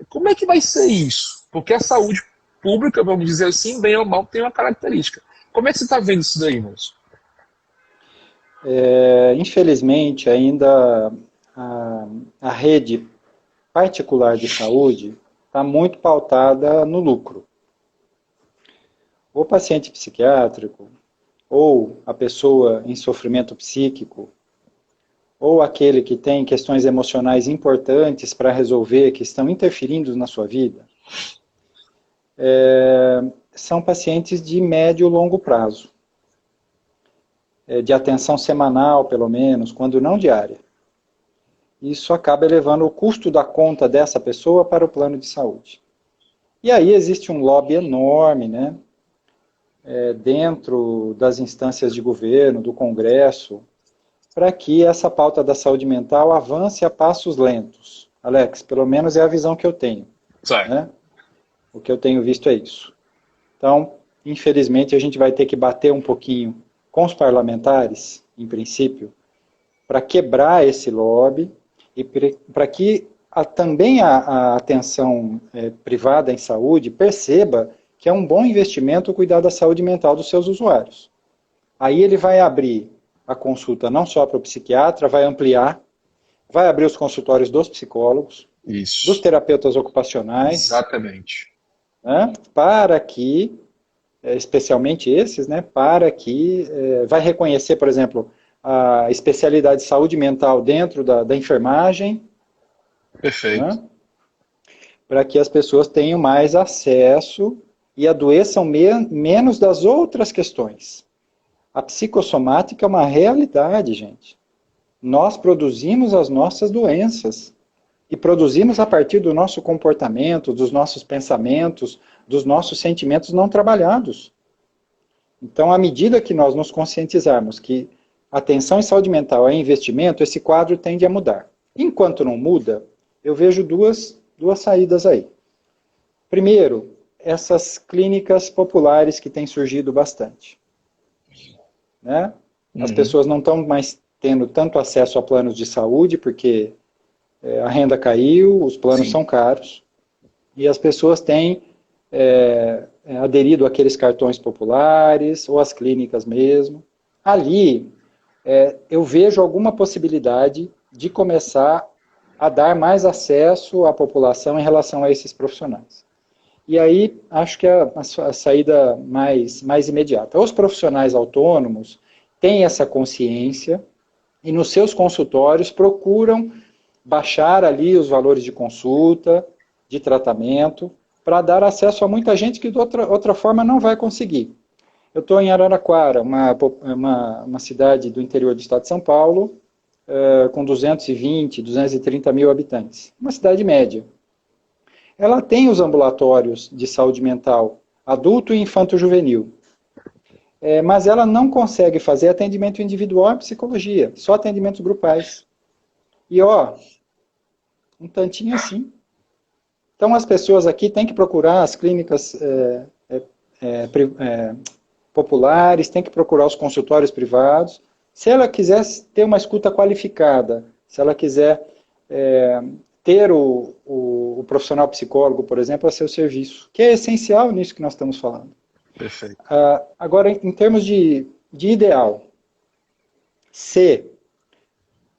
Como é que vai ser isso? Porque a saúde pública, vamos dizer assim, bem ou mal, tem uma característica. Como é que você está vendo isso daí, Nelson? Infelizmente, ainda a rede particular de saúde está muito pautada no lucro. O paciente psiquiátrico, ou a pessoa em sofrimento psíquico, ou aquele que tem questões emocionais importantes para resolver, que estão interferindo na sua vida, são pacientes de médio e longo prazo, de atenção semanal, pelo menos, quando não diária. Isso acaba elevando o custo da conta dessa pessoa para o plano de saúde. E aí existe um lobby enorme, né, dentro das instâncias de governo, do Congresso, para que essa pauta da saúde mental avance a passos lentos. Alex, pelo menos é a visão que eu tenho. Né? O que eu tenho visto é isso. Então, infelizmente, a gente vai ter que bater um pouquinho com os parlamentares, em princípio, para quebrar esse lobby e para que também a atenção privada em saúde perceba que é um bom investimento cuidar da saúde mental dos seus usuários. Aí ele vai abrir a consulta não só para o psiquiatra, vai ampliar, vai abrir os consultórios dos psicólogos, Isso. dos terapeutas ocupacionais. Exatamente. Né, para que, especialmente esses, né, para que vai reconhecer, por exemplo, a especialidade de saúde mental dentro da enfermagem. Perfeito. Né, para que as pessoas tenham mais acesso e adoeçam menos das outras questões. A psicossomática é uma realidade, gente. Nós produzimos as nossas doenças. e produzimos a partir do nosso comportamento, dos nossos pensamentos, dos nossos sentimentos não trabalhados. Então, à medida que nós nos conscientizarmos que atenção e saúde mental é investimento, esse quadro tende a mudar. Enquanto não muda, eu vejo duas saídas aí. Primeiro, essas clínicas populares que têm surgido bastante. Né? As pessoas não estão mais tendo tanto acesso a planos de saúde, porque a renda caiu, os planos são caros, e as pessoas têm aderido àqueles cartões populares, ou às clínicas mesmo. Ali, eu vejo alguma possibilidade de começar a dar mais acesso à população em relação a esses profissionais. E aí, acho que é a saída mais imediata. Os profissionais autônomos têm essa consciência e nos seus consultórios procuram baixar ali os valores de consulta, de tratamento, para dar acesso a muita gente que de outra forma não vai conseguir. Eu estou em Araraquara, uma cidade do interior do estado de São Paulo, com 220, 230 mil habitantes. Uma cidade média. Ela tem os ambulatórios de saúde mental adulto e infanto-juvenil, mas ela não consegue fazer atendimento individual em psicologia, só atendimentos grupais. E um tantinho assim. Então as pessoas aqui têm que procurar as clínicas populares, têm que procurar os consultórios privados. Se ela quiser ter uma escuta qualificada, se ela quiser ter o profissional psicólogo, por exemplo, a seu serviço, que é essencial nisso que nós estamos falando. Perfeito. Agora, em termos de ideal, se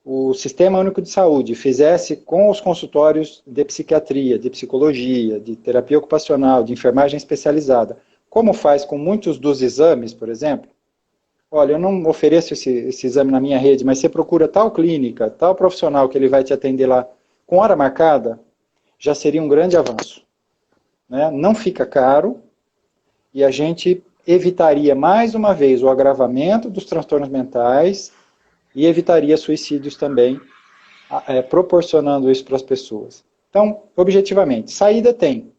o Sistema Único de Saúde fizesse com os consultórios de psiquiatria, de psicologia, de terapia ocupacional, de enfermagem especializada, como faz com muitos dos exames, por exemplo, olha, eu não ofereço esse exame na minha rede, mas você procura tal clínica, tal profissional que ele vai te atender lá com hora marcada, já seria um grande avanço. Né? Não fica caro e a gente evitaria mais uma vez o agravamento dos transtornos mentais e evitaria suicídios também, proporcionando isso para as pessoas. Então, objetivamente, saída tem.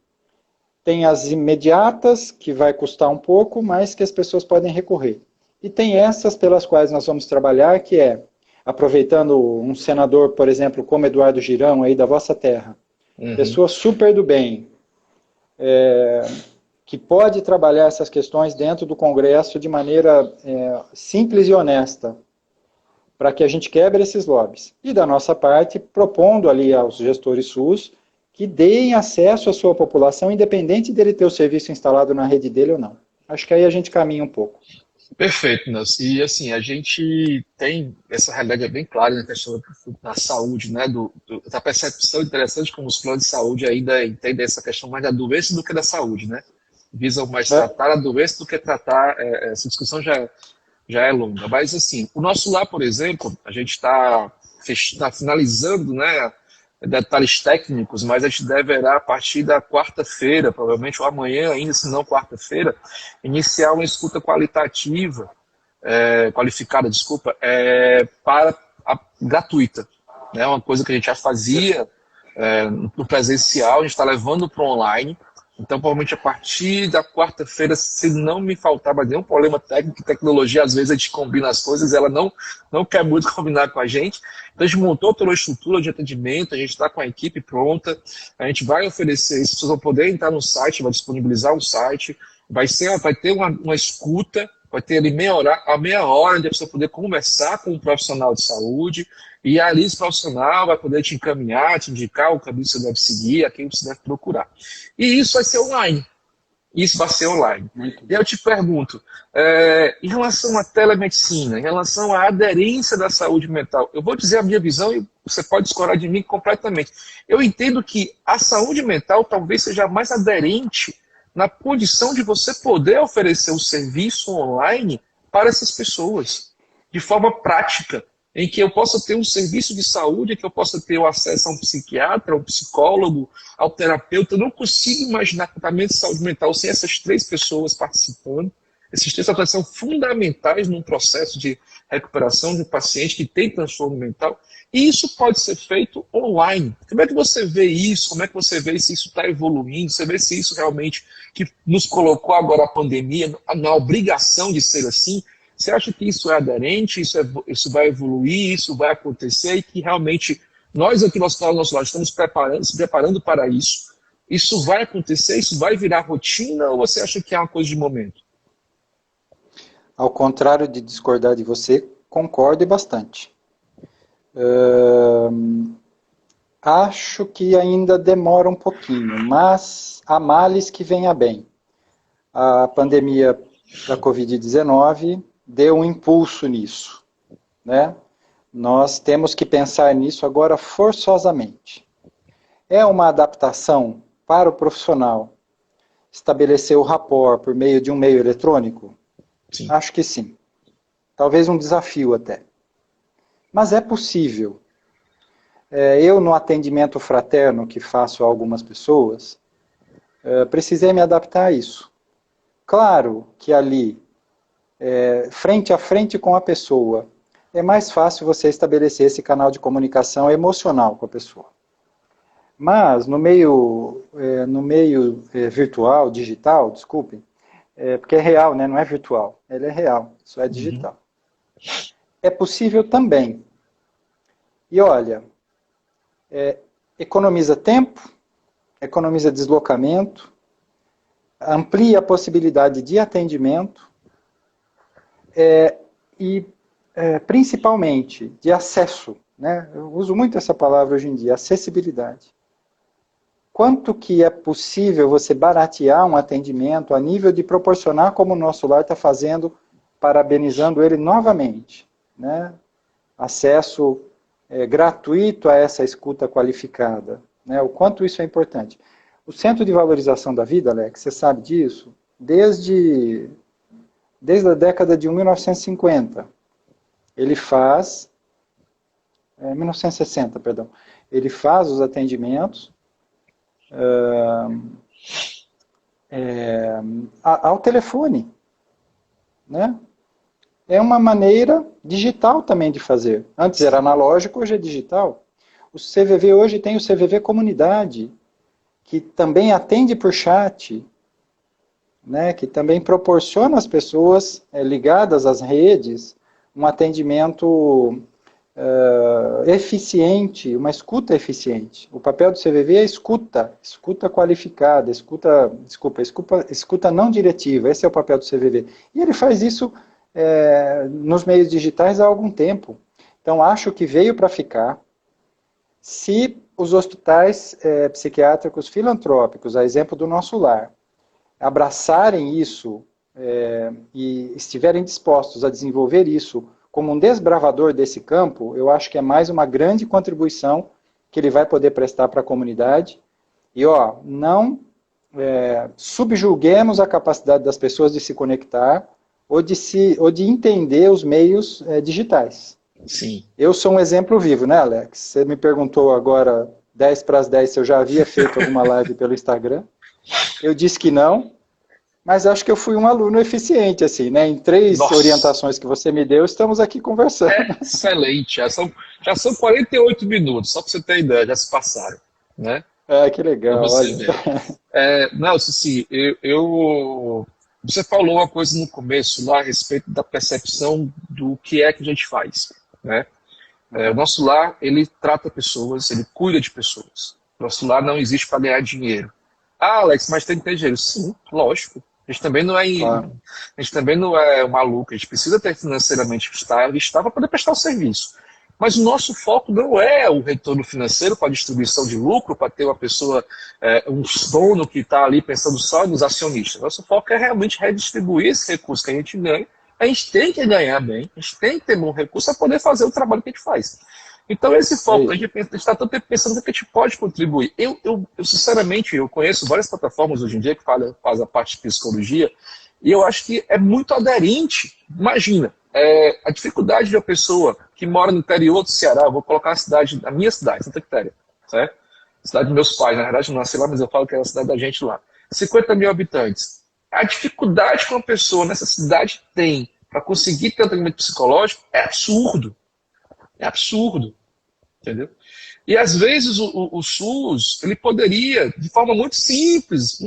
Tem as imediatas, que vai custar um pouco, mas que as pessoas podem recorrer. E tem essas pelas quais nós vamos trabalhar, que é, aproveitando um senador, por exemplo, como Eduardo Girão, aí da vossa terra, pessoa super do bem, que pode trabalhar essas questões dentro do Congresso de maneira simples e honesta, para que a gente quebre esses lobbies. E da nossa parte, propondo ali aos gestores SUS que deem acesso à sua população, independente dele ter o serviço instalado na rede dele ou não. Acho que aí a gente caminha um pouco. Perfeito, Nelson. E assim, a gente tem essa realidade bem clara na questão da saúde, né? Da percepção interessante como os planos de saúde ainda entendem essa questão mais da doença do que da saúde, né? Visam mais tratar a doença do que tratar, essa discussão já é longa. Mas assim, o nosso lar, por exemplo, a gente está finalizando, né? Detalhes técnicos, mas a gente deverá, a partir da quarta-feira, provavelmente, ou amanhã ainda, se não quarta-feira, iniciar uma escuta qualificada, gratuita. Né? Uma coisa que a gente já fazia no presencial, a gente está levando para o online. Então, provavelmente, a partir da quarta-feira, se não me faltar mais nenhum problema técnico, tecnologia, às vezes a gente combina as coisas, ela não quer muito combinar com a gente. Então, a gente montou toda a estrutura de atendimento, a gente está com a equipe pronta, a gente vai oferecer isso, vocês vão poder entrar no site, vai disponibilizar o site, vai ter uma escuta, vai ter ali meia hora onde a pessoa poder conversar com um profissional de saúde, e ali esse profissional vai poder te encaminhar, te indicar o caminho que você deve seguir, a quem você deve procurar. E isso vai ser online. Isso vai ser online. E eu te pergunto, em relação à telemedicina, em relação à aderência da saúde mental, eu vou dizer a minha visão e você pode discordar de mim completamente. Eu entendo que a saúde mental talvez seja mais aderente na condição de você poder oferecer o serviço online para essas pessoas, de forma prática, em que eu possa ter um serviço de saúde, que eu possa ter o acesso a um psiquiatra, a um psicólogo, ao terapeuta. Eu não consigo imaginar tratamento de saúde mental sem essas três pessoas participando. Esses três fatores são fundamentais num processo de recuperação de um paciente que tem transtorno mental. E isso pode ser feito online. Como é que você vê isso? Como é que você vê se isso está evoluindo? Você vê se isso realmente que nos colocou agora a pandemia na obrigação de ser assim? Você acha que isso é aderente, isso vai evoluir, isso vai acontecer e que realmente nós aqui no Hospital do Nosso Lar estamos se preparando para isso? Isso vai acontecer? Isso vai virar rotina ou você acha que é uma coisa de momento? Ao contrário de discordar de você, concordo e bastante. Acho que ainda demora um pouquinho, mas há males que venha bem. A pandemia da Covid-19 deu um impulso nisso, né? Nós temos que pensar nisso agora forçosamente. É uma adaptação para o profissional estabelecer o rapport por meio de um meio eletrônico? Sim. Acho que sim. Talvez um desafio até. Mas é possível. Eu, no atendimento fraterno que faço a algumas pessoas, precisei me adaptar a isso. Claro que ali, frente a frente com a pessoa, é mais fácil você estabelecer esse canal de comunicação emocional com a pessoa. Mas no meio virtual, digital, desculpem, porque é real, né? Não é virtual, ele é real, só é digital. É possível também. E olha, economiza tempo, economiza deslocamento, amplia a possibilidade de atendimento e principalmente de acesso, né? Eu uso muito essa palavra hoje em dia, acessibilidade. Quanto que é possível você baratear um atendimento a nível de proporcionar como o Nosso Lar está fazendo, parabenizando ele novamente, né? Acesso gratuito a essa escuta qualificada, né? O quanto isso é importante. O Centro de Valorização da Vida, Alex, você sabe disso, desde a década de 1950, ele faz, 1960, perdão, ele faz os atendimentos ao telefone, né? É uma maneira digital também de fazer. Antes era analógico, hoje é digital. O CVV hoje tem o CVV Comunidade, que também atende por chat, né? Que também proporciona às pessoas ligadas às redes um atendimento eficiente, uma escuta eficiente. O papel do CVV é escuta qualificada, escuta não diretiva, esse é o papel do CVV. E ele faz isso nos meios digitais há algum tempo. Então acho que veio para ficar. Se os hospitais psiquiátricos filantrópicos, a exemplo do Nosso Lar, abraçarem isso e estiverem dispostos a desenvolver isso como um desbravador desse campo, eu acho que é mais uma grande contribuição que ele vai poder prestar para a comunidade. E não subjulguemos a capacidade das pessoas de se conectar ou de entender os meios digitais. Sim. Eu sou um exemplo vivo, né, Alex? Você me perguntou agora, 10 para as 10, se eu já havia feito alguma live pelo Instagram. Eu disse que não, mas acho que eu fui um aluno eficiente, assim, né? Em 3 orientações que você me deu, estamos aqui conversando. Excelente, já são 48 minutos, só para você ter ideia, já se passaram, né? Que legal, você olha. Nelson, assim, você falou uma coisa no começo lá a respeito da percepção do que é que a gente faz, né? O Nosso Lar, ele trata pessoas, ele cuida de pessoas. O Nosso Lar não existe para ganhar dinheiro. Alex, mas tem que ter dinheiro. Sim, lógico. A gente também não é maluco, a gente precisa ter financeiramente estável para poder prestar o serviço. Mas o nosso foco não é o retorno financeiro para a distribuição de lucro, para ter uma pessoa, um dono que está ali pensando só nos acionistas. Nosso foco é realmente redistribuir esse recurso que a gente ganha. A gente tem que ganhar bem, a gente tem que ter bom recurso para poder fazer o trabalho que a gente faz. Então esse foco, a gente está tanto pensando que a gente pode contribuir. Eu sinceramente, eu conheço várias plataformas hoje em dia que fazem a parte de psicologia, e eu acho que é muito aderente. Imagina, a dificuldade de uma pessoa que mora no interior do Ceará, eu vou colocar a minha cidade, Santa Quitéria, certo? Cidade dos meus pais, na verdade eu não nasci lá, mas eu falo que é a cidade da gente lá. 50 mil habitantes. A dificuldade que uma pessoa nessa cidade tem para conseguir ter um tratamento psicológico é absurdo. É absurdo. entendeu? E às vezes o SUS, ele poderia, de forma muito simples,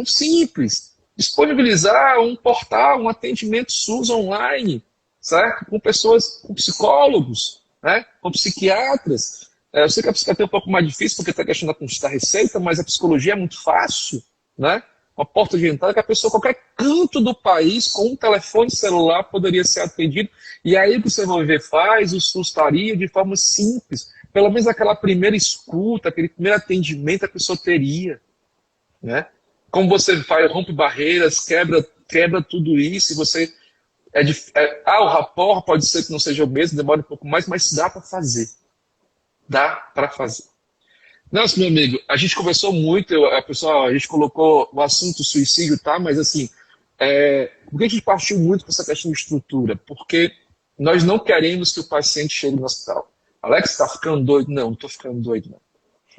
disponibilizar um portal, um atendimento SUS online, certo? Com pessoas, com psicólogos, né? Com psiquiatras. Eu sei que a psiquiatria é um pouco mais difícil, porque está a questão da consulta receita, mas a psicologia é muito fácil, né? Uma porta de entrada que a pessoa, qualquer canto do país, com um telefone celular, poderia ser atendido. E aí o que o CVV faz, o SUS faria de forma simples. Pelo menos aquela primeira escuta, aquele primeiro atendimento a pessoa teria, né? Como você faz, rompe barreiras, quebra tudo isso, e você... o rapport pode ser que não seja o mesmo, demora um pouco mais, mas dá para fazer. Dá para fazer. Nossa, meu amigo, a gente conversou muito, pessoal, a gente colocou o assunto suicídio, tá? Mas assim, por que a gente partiu muito para essa questão de estrutura? Porque nós não queremos que o paciente chegue no hospital. Alex, está ficando doido? Não estou ficando doido, não.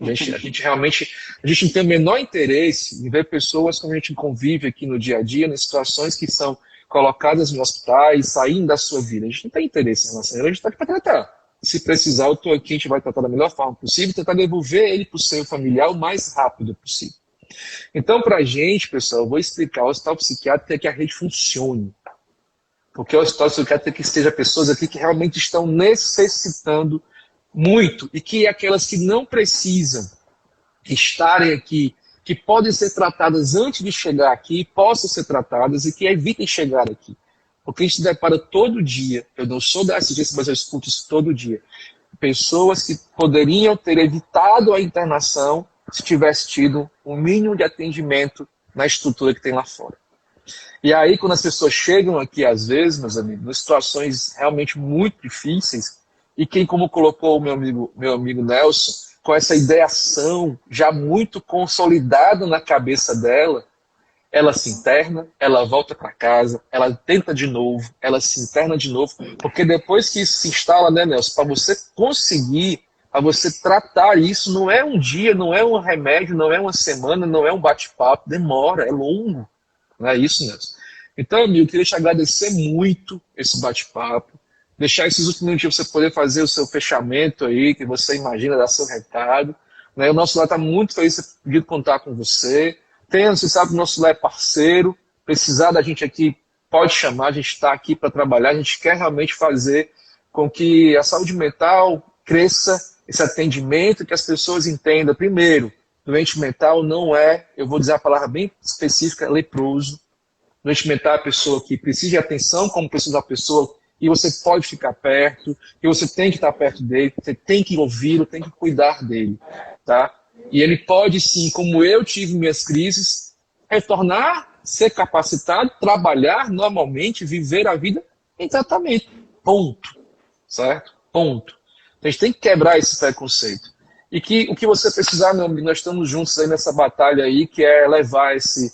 A gente realmente, a gente não tem o menor interesse em ver pessoas como a gente convive aqui no dia a dia, nas situações que são colocadas no hospital e saindo da sua vida. A gente não tem interesse em relação a ele, a gente está aqui para tratar. Se precisar, eu estou aqui, a gente vai tratar da melhor forma possível, tentar devolver ele para o seu familiar o mais rápido possível. Então, para a gente, pessoal, eu vou explicar, o hospital psiquiátrico é que a rede funcione. Porque o hospital psiquiátrico é que esteja pessoas aqui que realmente estão necessitando muito, e que aquelas que não precisam estarem aqui, que podem ser tratadas antes de chegar aqui, possam ser tratadas e que evitem chegar aqui. Porque a gente se depara todo dia, eu não sou da assistência, mas eu escuto isso todo dia, pessoas que poderiam ter evitado a internação se tivesse tido um mínimo de atendimento na estrutura que tem lá fora. E aí, quando as pessoas chegam aqui, às vezes, meus amigos, em situações realmente muito difíceis, e quem, como colocou o meu amigo Nelson, com essa ideação já muito consolidada na cabeça dela, ela se interna, ela volta para casa, ela tenta de novo, ela se interna de novo, porque depois que isso se instala, né, Nelson, para você conseguir, para você tratar isso, não é um dia, não é um remédio, não é uma semana, não é um bate-papo, demora, é longo. Não é isso, Nelson? Então, amigo, eu queria te agradecer muito esse bate-papo, deixar esses últimos minutos para você poder fazer o seu fechamento aí, que você imagina, dar seu recado. Né? O nosso lar está muito feliz de contar com você. Você sabe que o nosso lar é parceiro, precisar da gente aqui, pode chamar, a gente está aqui para trabalhar, a gente quer realmente fazer com que a saúde mental cresça, esse atendimento, que as pessoas entendam. Primeiro, doente mental não é, eu vou dizer a palavra bem específica, leproso. Doente mental é a pessoa que precisa de atenção, como precisa da pessoa, e você pode ficar perto, e você tem que estar perto dele, você tem que ouvi-lo, tem que cuidar dele, tá? E ele pode sim, como eu tive minhas crises, retornar, ser capacitado, trabalhar normalmente, viver a vida em tratamento. Ponto. Certo? Ponto. Então a gente tem que quebrar esse preconceito. E que o que você precisar, meu amigo, nós estamos juntos aí nessa batalha aí, que é levar esse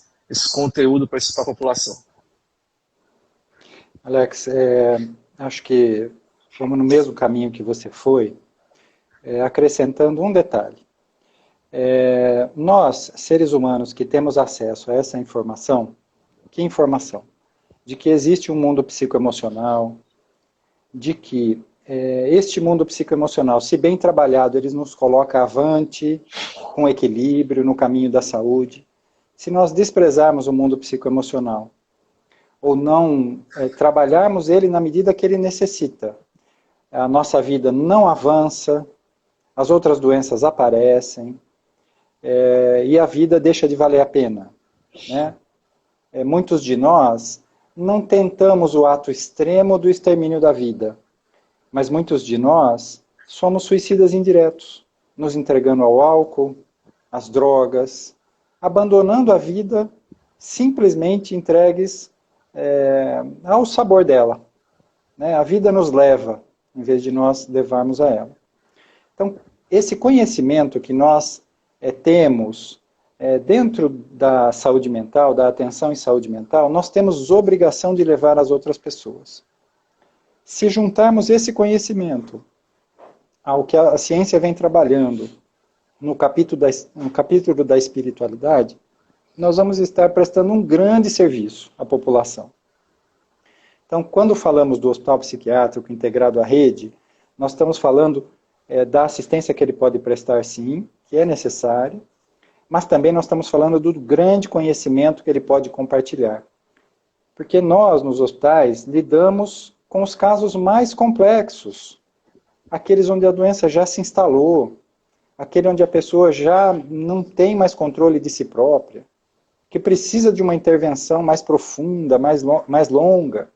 conteúdo para a população. Alex, acho que vamos no mesmo caminho que você foi, acrescentando um detalhe. Nós, seres humanos que temos acesso a essa informação, que informação? De que existe um mundo psicoemocional, de que este mundo psicoemocional, se bem trabalhado, ele nos coloca avante, com equilíbrio, no caminho da saúde. Se nós desprezarmos o mundo psicoemocional, ou não trabalharmos ele na medida que ele necessita, a nossa vida não avança, as outras doenças aparecem, e a vida deixa de valer a pena. Né? Muitos de nós não tentamos o ato extremo do extermínio da vida, mas muitos de nós somos suicidas indiretos, nos entregando ao álcool, às drogas, abandonando a vida, simplesmente entregues ao sabor dela. Né? A vida nos leva, em vez de nós levarmos a ela. Então, esse conhecimento que nós temos dentro da saúde mental, da atenção em saúde mental, nós temos obrigação de levar às outras pessoas. Se juntarmos esse conhecimento ao que a ciência vem trabalhando no capítulo da espiritualidade, nós vamos estar prestando um grande serviço à população. Então, quando falamos do hospital psiquiátrico integrado à rede, nós estamos falando da assistência que ele pode prestar, sim, que é necessária, mas também nós estamos falando do grande conhecimento que ele pode compartilhar. Porque nós, nos hospitais, lidamos com os casos mais complexos, aqueles onde a doença já se instalou, aquele onde a pessoa já não tem mais controle de si própria, que precisa de uma intervenção mais profunda, mais longa.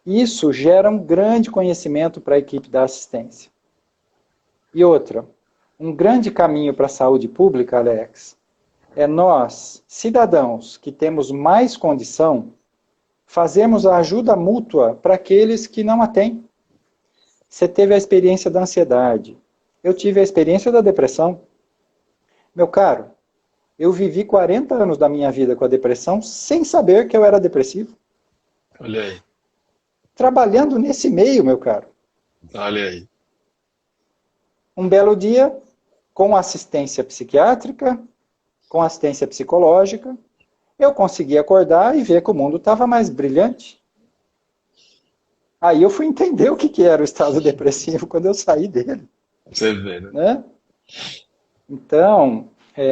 Isso gera um grande conhecimento para a equipe da assistência. E outra, um grande caminho para a saúde pública, Alex, é nós, cidadãos que temos mais condição, fazermos a ajuda mútua para aqueles que não a têm. Você teve a experiência da ansiedade, eu tive a experiência da depressão. Meu caro, eu vivi 40 anos da minha vida com a depressão sem saber que eu era depressivo. Olha aí. Trabalhando nesse meio, meu caro. Olha aí. Um belo dia, com assistência psiquiátrica, com assistência psicológica, eu consegui acordar e ver que o mundo estava mais brilhante. Aí eu fui entender o que era o estado depressivo quando eu saí dele. Você vê, né? Então,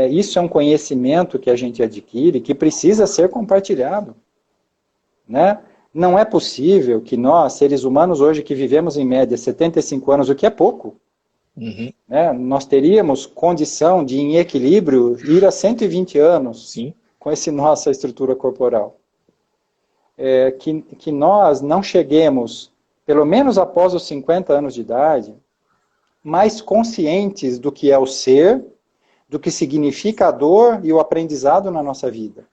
isso é um conhecimento que a gente adquire, que precisa ser compartilhado. Né? Não é possível que nós, seres humanos, hoje que vivemos em média 75 anos, o que é pouco, né? Nós teríamos condição de, em equilíbrio, ir a 120 anos. Sim. Com essa nossa estrutura corporal. Que nós não cheguemos, pelo menos após os 50 anos de idade, mais conscientes do que é o ser, do que significa a dor e o aprendizado na nossa vida.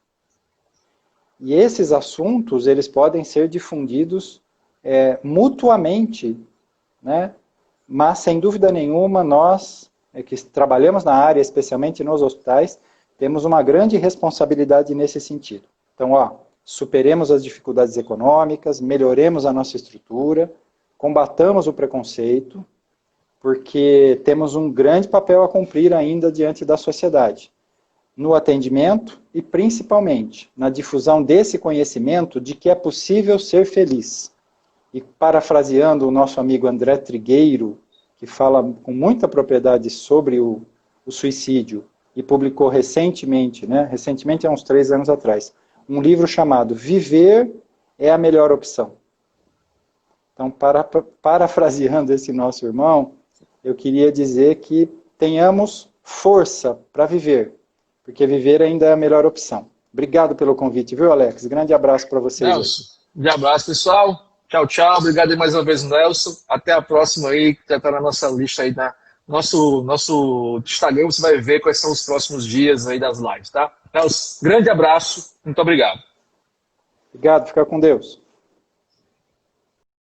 E esses assuntos, eles podem ser difundidos mutuamente, né? Mas, sem dúvida nenhuma, nós, que trabalhamos na área, especialmente nos hospitais, temos uma grande responsabilidade nesse sentido. Então, superemos as dificuldades econômicas, melhoremos a nossa estrutura, combatamos o preconceito, porque temos um grande papel a cumprir ainda diante da sociedade, no atendimento e principalmente na difusão desse conhecimento de que é possível ser feliz. E parafraseando o nosso amigo André Trigueiro, que fala com muita propriedade sobre o suicídio, e publicou recentemente, recentemente há uns 3 anos atrás, um livro chamado Viver é a Melhor Opção. Então, parafraseando esse nosso irmão, eu queria dizer que tenhamos força para viver, porque viver ainda é a melhor opção. Obrigado pelo convite, viu, Alex? Grande abraço para vocês. Nelson, grande abraço, pessoal. Tchau, tchau. Obrigado aí mais uma vez, Nelson. Até a próxima aí, que já está na nossa lista aí, nosso Instagram, você vai ver quais são os próximos dias aí das lives, tá? Nelson, grande abraço. Muito obrigado. Obrigado, fica com Deus.